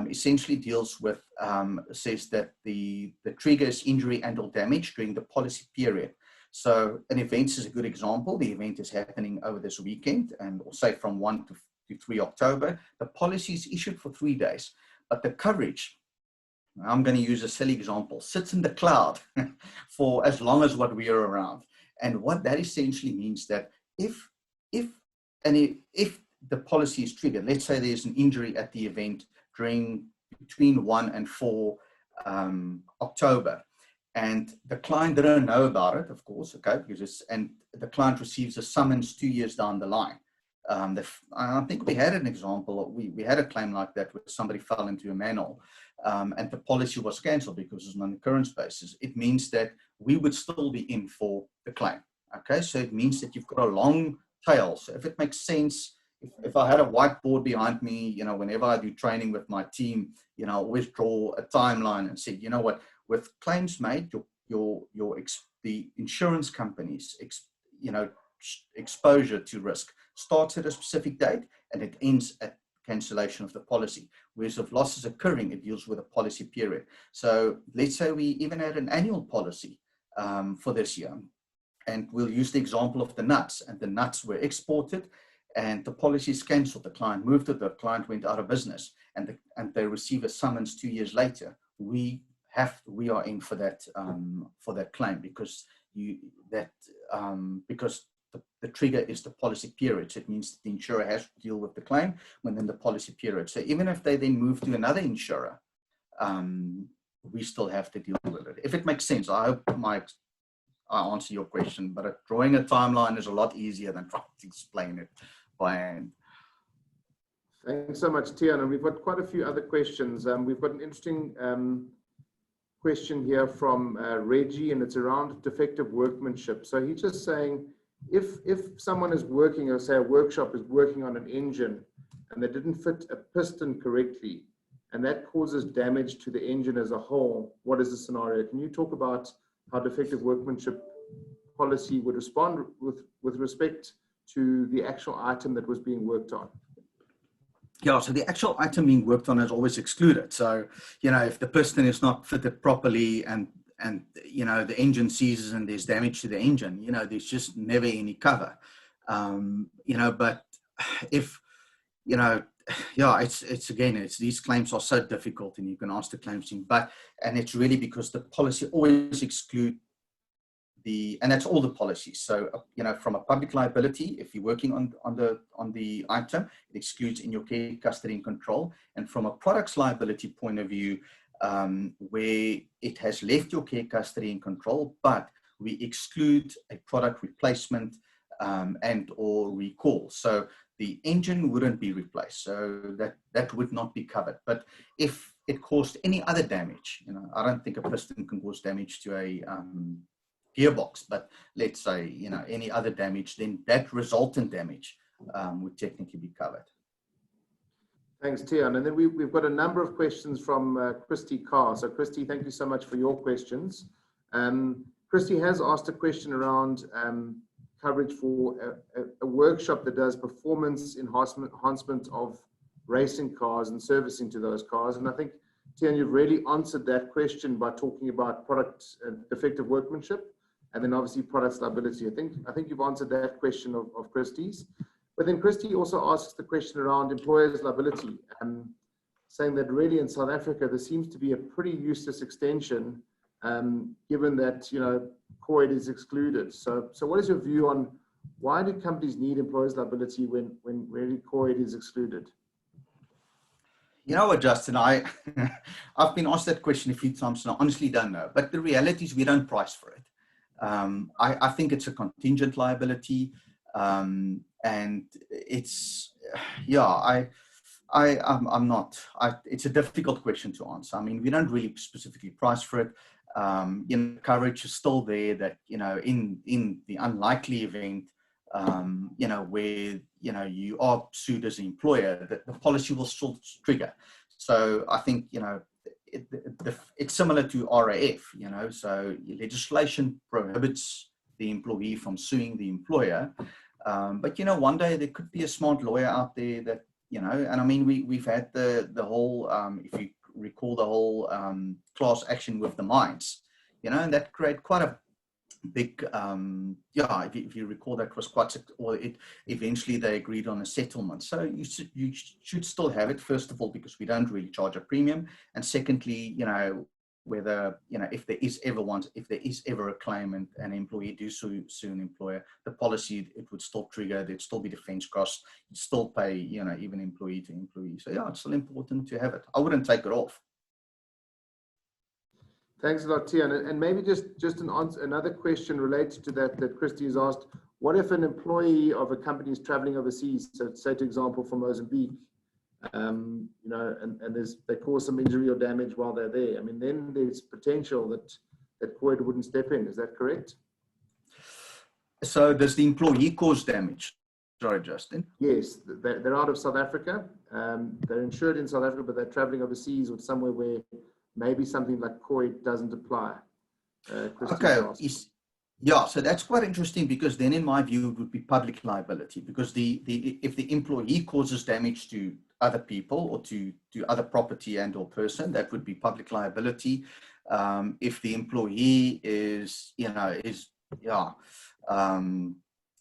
essentially deals with, says that the trigger is injury and or damage during the policy period. So an event is a good example. The event is happening over this weekend, and we'll say from 1 to 3 October. The policy is issued for 3 days, but the coverage, I'm going to use a silly example, sits in the cloud for as long as what we are around. And what that essentially means that if the policy is triggered, let's say there's an injury at the event between 1 and 4 October, and the client didn't know about it, of course, okay, and the client receives a summons 2 years down the line. I think we had an example, we had a claim like that where somebody fell into a manhole, and the policy was cancelled because it's on an occurrence basis. It means that we would still be in for the claim. Okay, so it means that you've got a long tail. So if it makes sense, if I had a whiteboard behind me, you know, whenever I do training with my team, you know, I always draw a timeline and say, you know what, with claims made, the insurance companies, exposure to risk starts at a specific date and it ends at cancellation of the policy. Whereas if losses occurring, it deals with a policy period. So let's say we even had an annual policy for this year, and we'll use the example of the nuts, and the nuts were exported, and the policy is cancelled. The client moved it, the client went out of business, and they receive a summons 2 years later. We are in for that claim because because the trigger is the policy period. So it means the insurer has to deal with the claim within the policy period. So even if they then move to another insurer, we still have to deal with it. If it makes sense, I hope I answer your question, but drawing a timeline is a lot easier than trying to explain it by hand. Thanks so much, Tiaan. And we've got quite a few other questions. We've got an interesting question here from Reggie, and it's around defective workmanship. So he's just saying, if someone is working, or say a workshop is working on an engine and they didn't fit a piston correctly, and that causes damage to the engine as a whole, what is the scenario? Can you talk about how defective workmanship policy would respond with respect to the actual item that was being worked on? Yeah, so the actual item being worked on is always excluded. So, if the piston is not fitted properly and the engine seizes and there's damage to the engine, there's just never any cover. But if, it's these claims are so difficult, and you can ask the claims team, and it's really because the policy always exclude and that's all the policies. So, from a public liability, if you're working on the item, it excludes in your care, custody, and control. And from a products liability point of view, where it has left your care, custody, and control, but we exclude a product replacement and or recall. So the engine wouldn't be replaced, so that would not be covered. But if it caused any other damage, I don't think a piston can cause damage to a gearbox, but let's say, any other damage, then that resultant damage would technically be covered. Thanks, Tiaan. And then we've got a number of questions from Christy Carr. So Christy, thank you so much for your questions. Christy has asked a question around coverage for a workshop that does performance enhancement of racing cars and servicing to those cars. And I think, Tiaan, you've really answered that question by talking about product defective workmanship, and then obviously products liability. I think you've answered that question of Christie's. But then Christy also asks the question around employers' liability, saying that really in South Africa, there seems to be a pretty useless extension, given that, COID is excluded. So what is your view on why do companies need employers' liability when really COID is excluded? You know what, Justin, I've been asked that question a few times, and I honestly don't know. But the reality is we don't price for it. I think it's a contingent liability. And it's, I'm not, it's a difficult question to answer. I mean, we don't really specifically price for it. Coverage is still there that, in the unlikely event, where, you are sued as an employer, that the policy will still trigger. So I think, it's similar to RAF, so legislation prohibits the employee from suing the employer. But, one day there could be a smart lawyer out there that, and I mean, we've had the whole, if you recall the whole class action with the mines, and that created quite a big, if you recall, that was eventually they agreed on a settlement. So you should still have it, first of all, because we don't really charge a premium. And secondly, whether, if there is ever a claim and an employee do sue an employer, the policy, it would still trigger, there'd still be defense costs, you'd still pay, even employee to employee. So it's still important to have it. I wouldn't take it off. Thanks a lot, Tiaan. And maybe just another question related to that Christy has asked, what if an employee of a company is traveling overseas, so say, for example, from Mozambique, and they cause some injury or damage while they're there? I mean, then there's potential that COID wouldn't step in. Is that correct? So does the employee cause damage? Sorry, Justin. Yes, they're out of South Africa. They're insured in South Africa, but they're traveling overseas or somewhere where maybe something like COID doesn't apply. Okay. Yeah, so that's quite interesting, because then in my view, it would be public liability, because if the employee causes damage to other people or to other property and or person, that would be public liability. If the employee is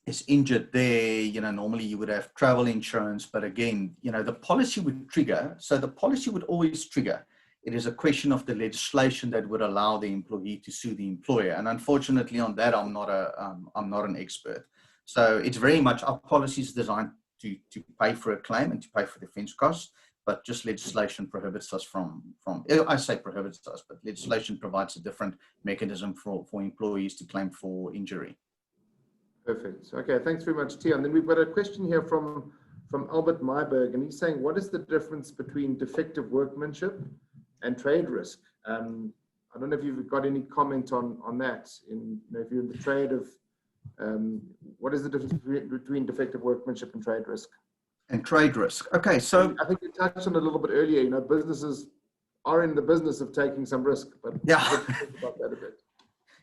is injured there, normally you would have travel insurance, but again, the policy would trigger. So the policy would always trigger. It is a question of the legislation that would allow the employee to sue the employer. And unfortunately on that, I'm not an expert. So it's very much our policy is designed to pay for a claim and to pay for defense costs, but just legislation prohibits us from, I say prohibits us, but legislation provides a different mechanism for employees to claim for injury. Perfect. Okay, thanks very much, Tiaan. Then we've got a question here from Albert Myberg, and he's saying, what is the difference between defective workmanship and trade risk? I don't know if you've got any comment on that. If you're in the trade of, what is the difference between defective workmanship and trade risk? And trade risk. Okay, so I think you touched on it a little bit earlier. Businesses are in the business of taking some risk, but yeah, think about that a bit.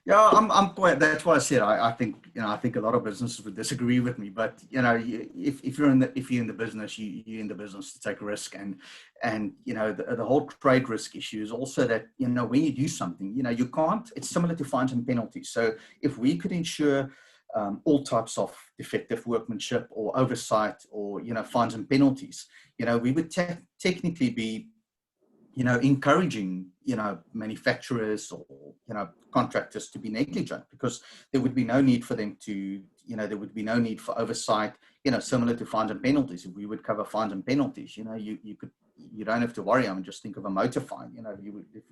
Yeah, I'm quite. That's why I said I think I think a lot of businesses would disagree with me. But if you're in the business, you're in the business to take risk, and the whole trade risk issue is also that when you do something, you can't. It's similar to fines and penalties. So if we could ensure all types of defective workmanship or oversight or fines and penalties, we would technically be encouraging, manufacturers or, contractors to be negligent, because there would be no need for them to, there would be no need for oversight, similar to fines and penalties. If we would cover fines and penalties, you don't have to worry. I mean, just think of a motor fine.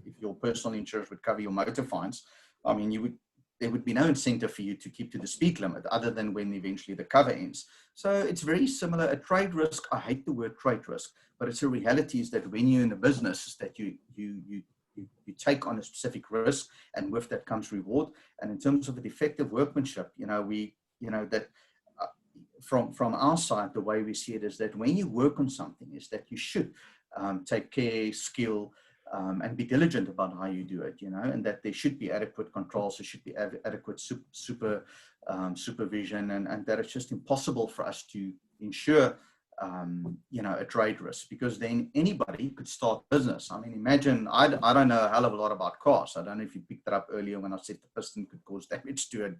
If your personal insurance would cover your motor fines, I mean, there would be no incentive for you to keep to the speed limit other than when eventually the cover ends. So it's very similar. A trade risk, I hate the word trade risk, but it's a reality is that when you're in the business is that you take on a specific risk, and with that comes reward. And in terms of the defective workmanship, from our side, the way we see it is that when you work on something is that you should take care, skill, and be diligent about how you do it, and that there should be adequate controls, there should be adequate supervision, and that it's just impossible for us to ensure, a trade risk, because then anybody could start business. I mean, imagine, I don't know a hell of a lot about cars. I don't know if you picked that up earlier when I said the piston could cause damage to a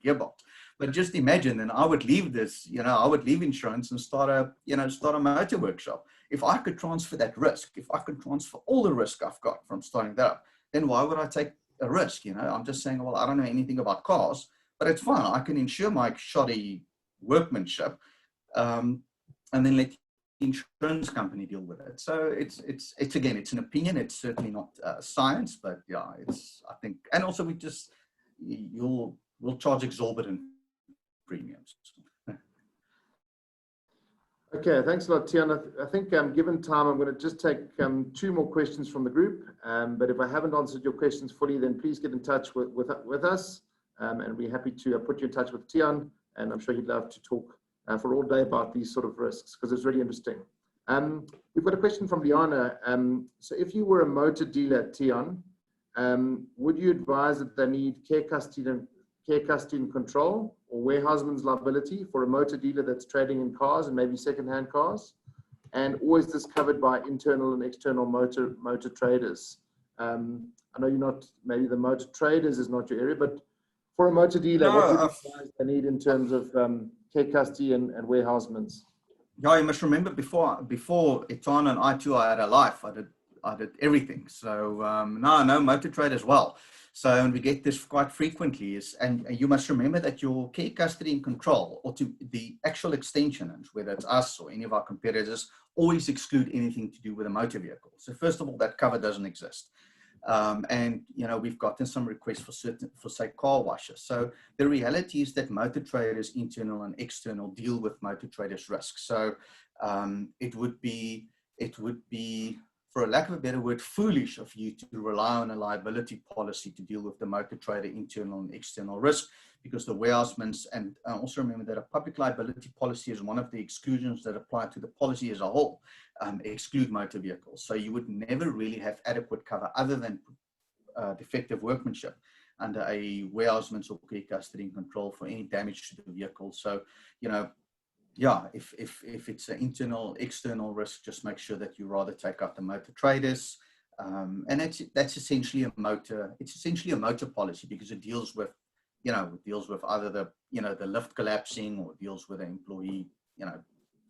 gearbox. But just imagine, then I would leave this, I would leave insurance and start a motor workshop. If I could transfer that risk, if I could transfer all the risk I've got from starting that up, then why would I take a risk? I'm just saying, well, I don't know anything about cars, but it's fine. I can insure my shoddy workmanship, and then let the insurance company deal with it. So it's again, it's an opinion. It's certainly not science, but yeah, I think, and also we'll charge exorbitant premiums. Okay, thanks a lot, Tiaan. I think given time, I'm going to just take 2 more questions from the group. But if I haven't answered your questions fully, then please get in touch with us, and we're happy to put you in touch with Tiaan. And I'm sure he'd love to talk for all day about these sort of risks, because it's really interesting. We've got a question from Liana. So if you were a motor dealer, Tiaan, would you advise that they need care custody and control, or warehouseman's liability for a motor dealer that's trading in cars and maybe second-hand cars? And or is this covered by internal and external motor traders? I know you're not, maybe the motor traders is not your area, but for a motor dealer, what would you advise they need in terms of care custody and warehouseman's? Yeah, you must remember before Tiaan and I too, I had a life. I did everything. So no motor trade as well. So, and we get this quite frequently, and you must remember that your care custody and control, or to the actual extension, whether it's us or any of our competitors, always exclude anything to do with a motor vehicle. So first of all, that cover doesn't exist. And we've gotten some requests for say car washes. So the reality is that motor traders, internal and external, deal with motor traders' risks. So it would be, for a lack of a better word, foolish of you to rely on a liability policy to deal with the motor trader internal and external risk, because the warehouseman's, and also remember that a public liability policy is one of the exclusions that apply to the policy as a whole, exclude motor vehicles. So you would never really have adequate cover other than defective workmanship under a warehouseman's or care custody and control for any damage to the vehicle. So, yeah, if it's an internal, external risk, just make sure that you rather take up the motor traders. And that's essentially a motor, it's essentially a motor policy, because it deals with deals with either the lift collapsing or deals with an employee,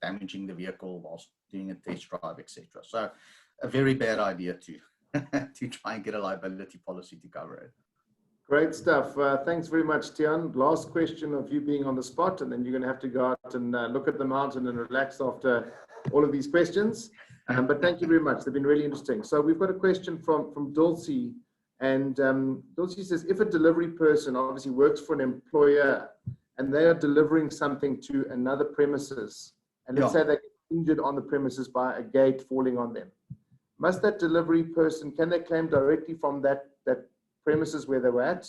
damaging the vehicle whilst doing a test drive, etc. So a very bad idea to to try and get a liability policy to cover it. Great stuff. Thanks very much, Tiaan. Last question of you being on the spot, and then you're going to have to go out and look at the mountain and relax after all of these questions. But thank you very much. They've been really interesting. So we've got a question from Dulcie. And Dulcie says, if a delivery person obviously works for an employer and they are delivering something to another premises, and let's say they get injured on the premises by a gate falling on them, must that delivery person, can they claim directly from that premises where they were at,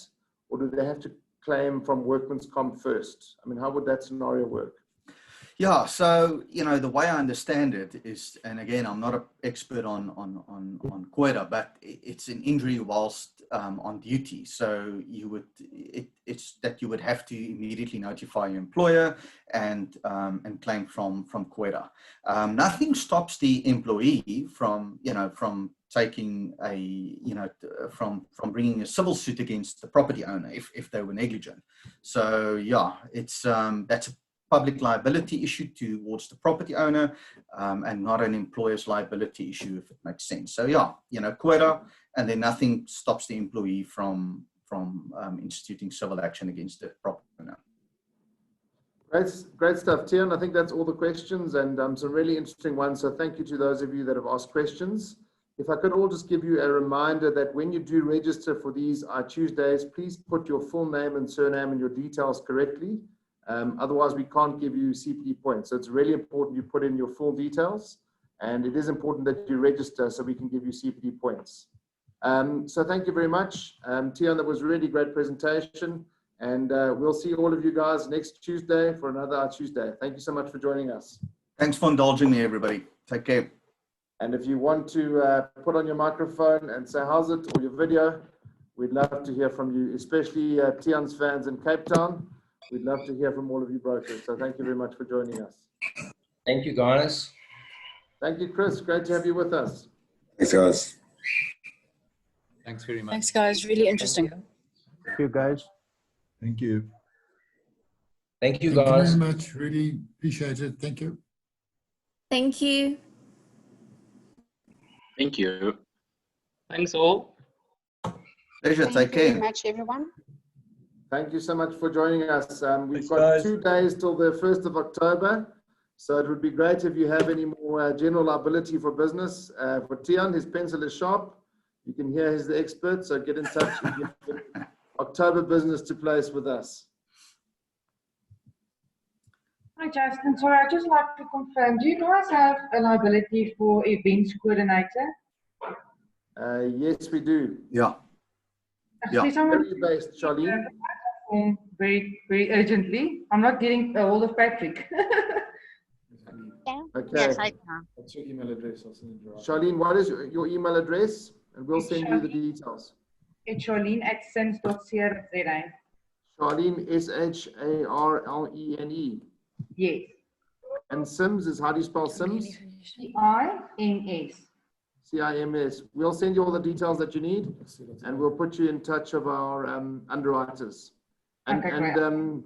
or do they have to claim from workman's comp first? I mean, how would that scenario work? Yeah, so the way I understand it is, and again, I'm not an expert on COIDA, but it's an injury whilst on duty. So it's that you would have to immediately notify your employer and claim from COIDA. Nothing stops the employee from taking from bringing a civil suit against the property owner if they were negligent. So yeah, it's that's a public liability issue towards the property owner, and not an employer's liability issue, if it makes sense. So yeah, COIDA, and then nothing stops the employee from instituting civil action against the property owner. Great stuff, Tiaan. I think that's all the questions, and some really interesting ones. So thank you to those of you that have asked questions. If I could all just give you a reminder that when you do register for these Tuesdays, please put your full name and surname and your details correctly. Otherwise, we can't give you CPD points. So it's really important you put in your full details, and it is important that you register so we can give you CPD points. So thank you very much. Tiaan, that was a really great presentation, and we'll see all of you guys next Tuesday for another Tuesday. Thank you so much for joining us. Thanks for indulging me, everybody. Take care. And if you want to put on your microphone and say how's it, or your video, we'd love to hear from you, especially Tiaan's fans in Cape Town. We'd love to hear from all of you brokers. So thank you very much for joining us. Thank you, guys. Thank you, Chris. Great to have you with us. Thanks, guys. Thanks very much. Thanks, guys. Really interesting. Thank you, guys. Thank you. Thank you, Thank guys. you very much. Really appreciate it. Thank you. Thank you. Thank you. Thanks all. Pleasure. Take care. Thank you very much, everyone. Thank you so much for joining us. We've Thanks, got guys. 2 days till the 1st of October. So it would be great if you have any more general liability for business. For Tiaan, his pencil is sharp. You can hear he's the expert. So get in touch and get October business to place with us. Hi, Justin. Sorry, I'd just like to confirm, do you guys have a liability for events coordinator? Yes, we do. Yeah. Actually, Yeah. someone Very based, Charlene. very, very urgently. I'm not getting a hold of Patrick. Okay. Yes, I can. What's your email address? I'll send it right. Charlene, what is your email address? And we'll send you the details. It's Charlene@sins.co.za. Charlene, Sharlene. Yes. And Sims is, how do you spell Sims? CIMS. CIMS. We'll send you all the details that you need, and we'll put you in touch of our underwriters. And, Okay, great. and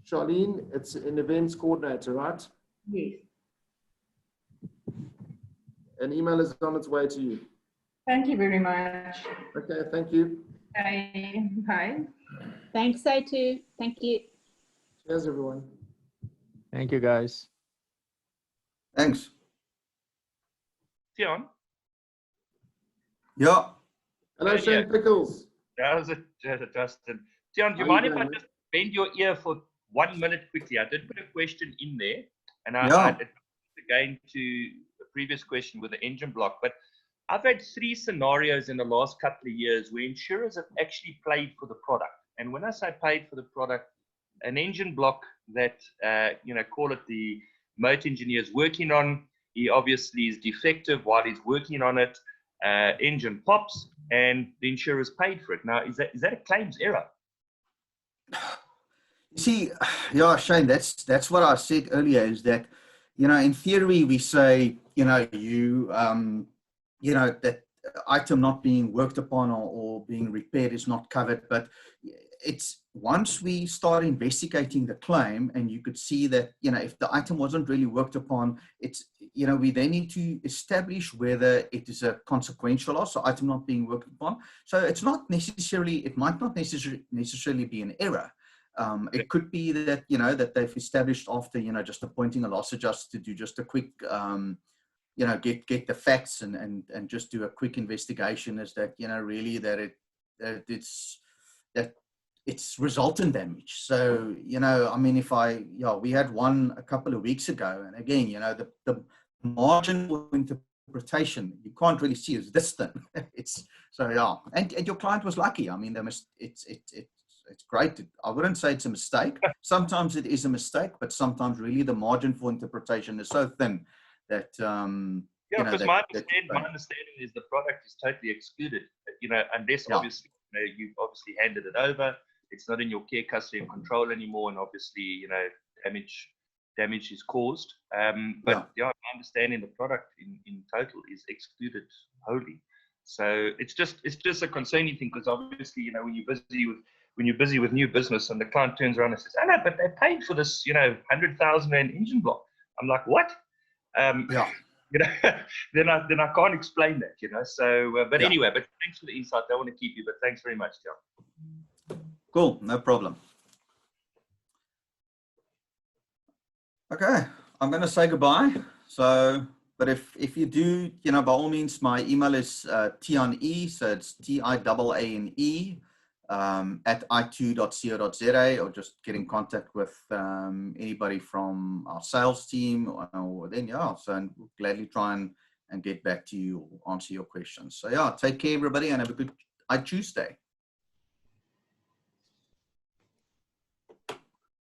Charlene, it's an events coordinator, right? Yes. An email is on its way to you. Thank you very much. Okay, thank you. Okay, bye. Thanks, I too. Thank you. Cheers, everyone. Thank you, guys. Thanks. Tiaan? Yeah. Hello, Shane Pickles. How's it, Justin? Tiaan, do you How mind you if I doing, just bend your ear for 1 minute quickly? I did put a question in there, and I Yeah. again to the previous question with the engine block, but I've had 3 scenarios in the last couple of years where insurers have actually paid for the product. And when I say paid for the product, an engine block that, call it the motor engineer is working on, he obviously is defective while he's working on it, engine pops, and the insurer's paid for it. Now, is that a claims error? See, yeah, Shane, that's what I said earlier, is that, in theory, we say, that item not being worked upon or being repaired is not covered. But it's once we start investigating the claim and you could see that, if the item wasn't really worked upon, it's, we then need to establish whether it is a consequential loss, so item not being worked upon. So it's not necessarily, it might not necessarily be an error. It could be that, that they've established after, just appointing a loss adjuster to do just a quick, get the facts and just do a quick investigation, is that, really that it's resultant damage. So, I mean, we had one a couple of weeks ago, and again, the margin for interpretation, you can't really see, is this thin. And your client was lucky. I mean, it's great. I wouldn't say it's a mistake. Sometimes it is a mistake, but sometimes really the margin for interpretation is so thin that, because my understanding is the product is totally excluded, unless obviously, you've obviously handed it over, it's not in your care, custody, and control anymore, and obviously, damage is caused. But my understanding the product in total is excluded wholly. So it's just a concerning thing, because obviously, when you're busy with new business and the client turns around and says, "Oh no, but they paid for this, 100,000 rand engine block." I'm like, "What?" Then I can't explain that, So, but anyway, but thanks for the insight. I don't want to keep you, but thanks very much, Tiaan. Cool, no problem. Okay, I'm going to say goodbye. So, but if you do, by all means, my email is Tiaan E, so it's TIAANE at i2.co.za, or just get in contact with anybody from our sales team, or then so, and we'll gladly try and get back to you or answer your questions. So take care, everybody, and have a good Tuesday.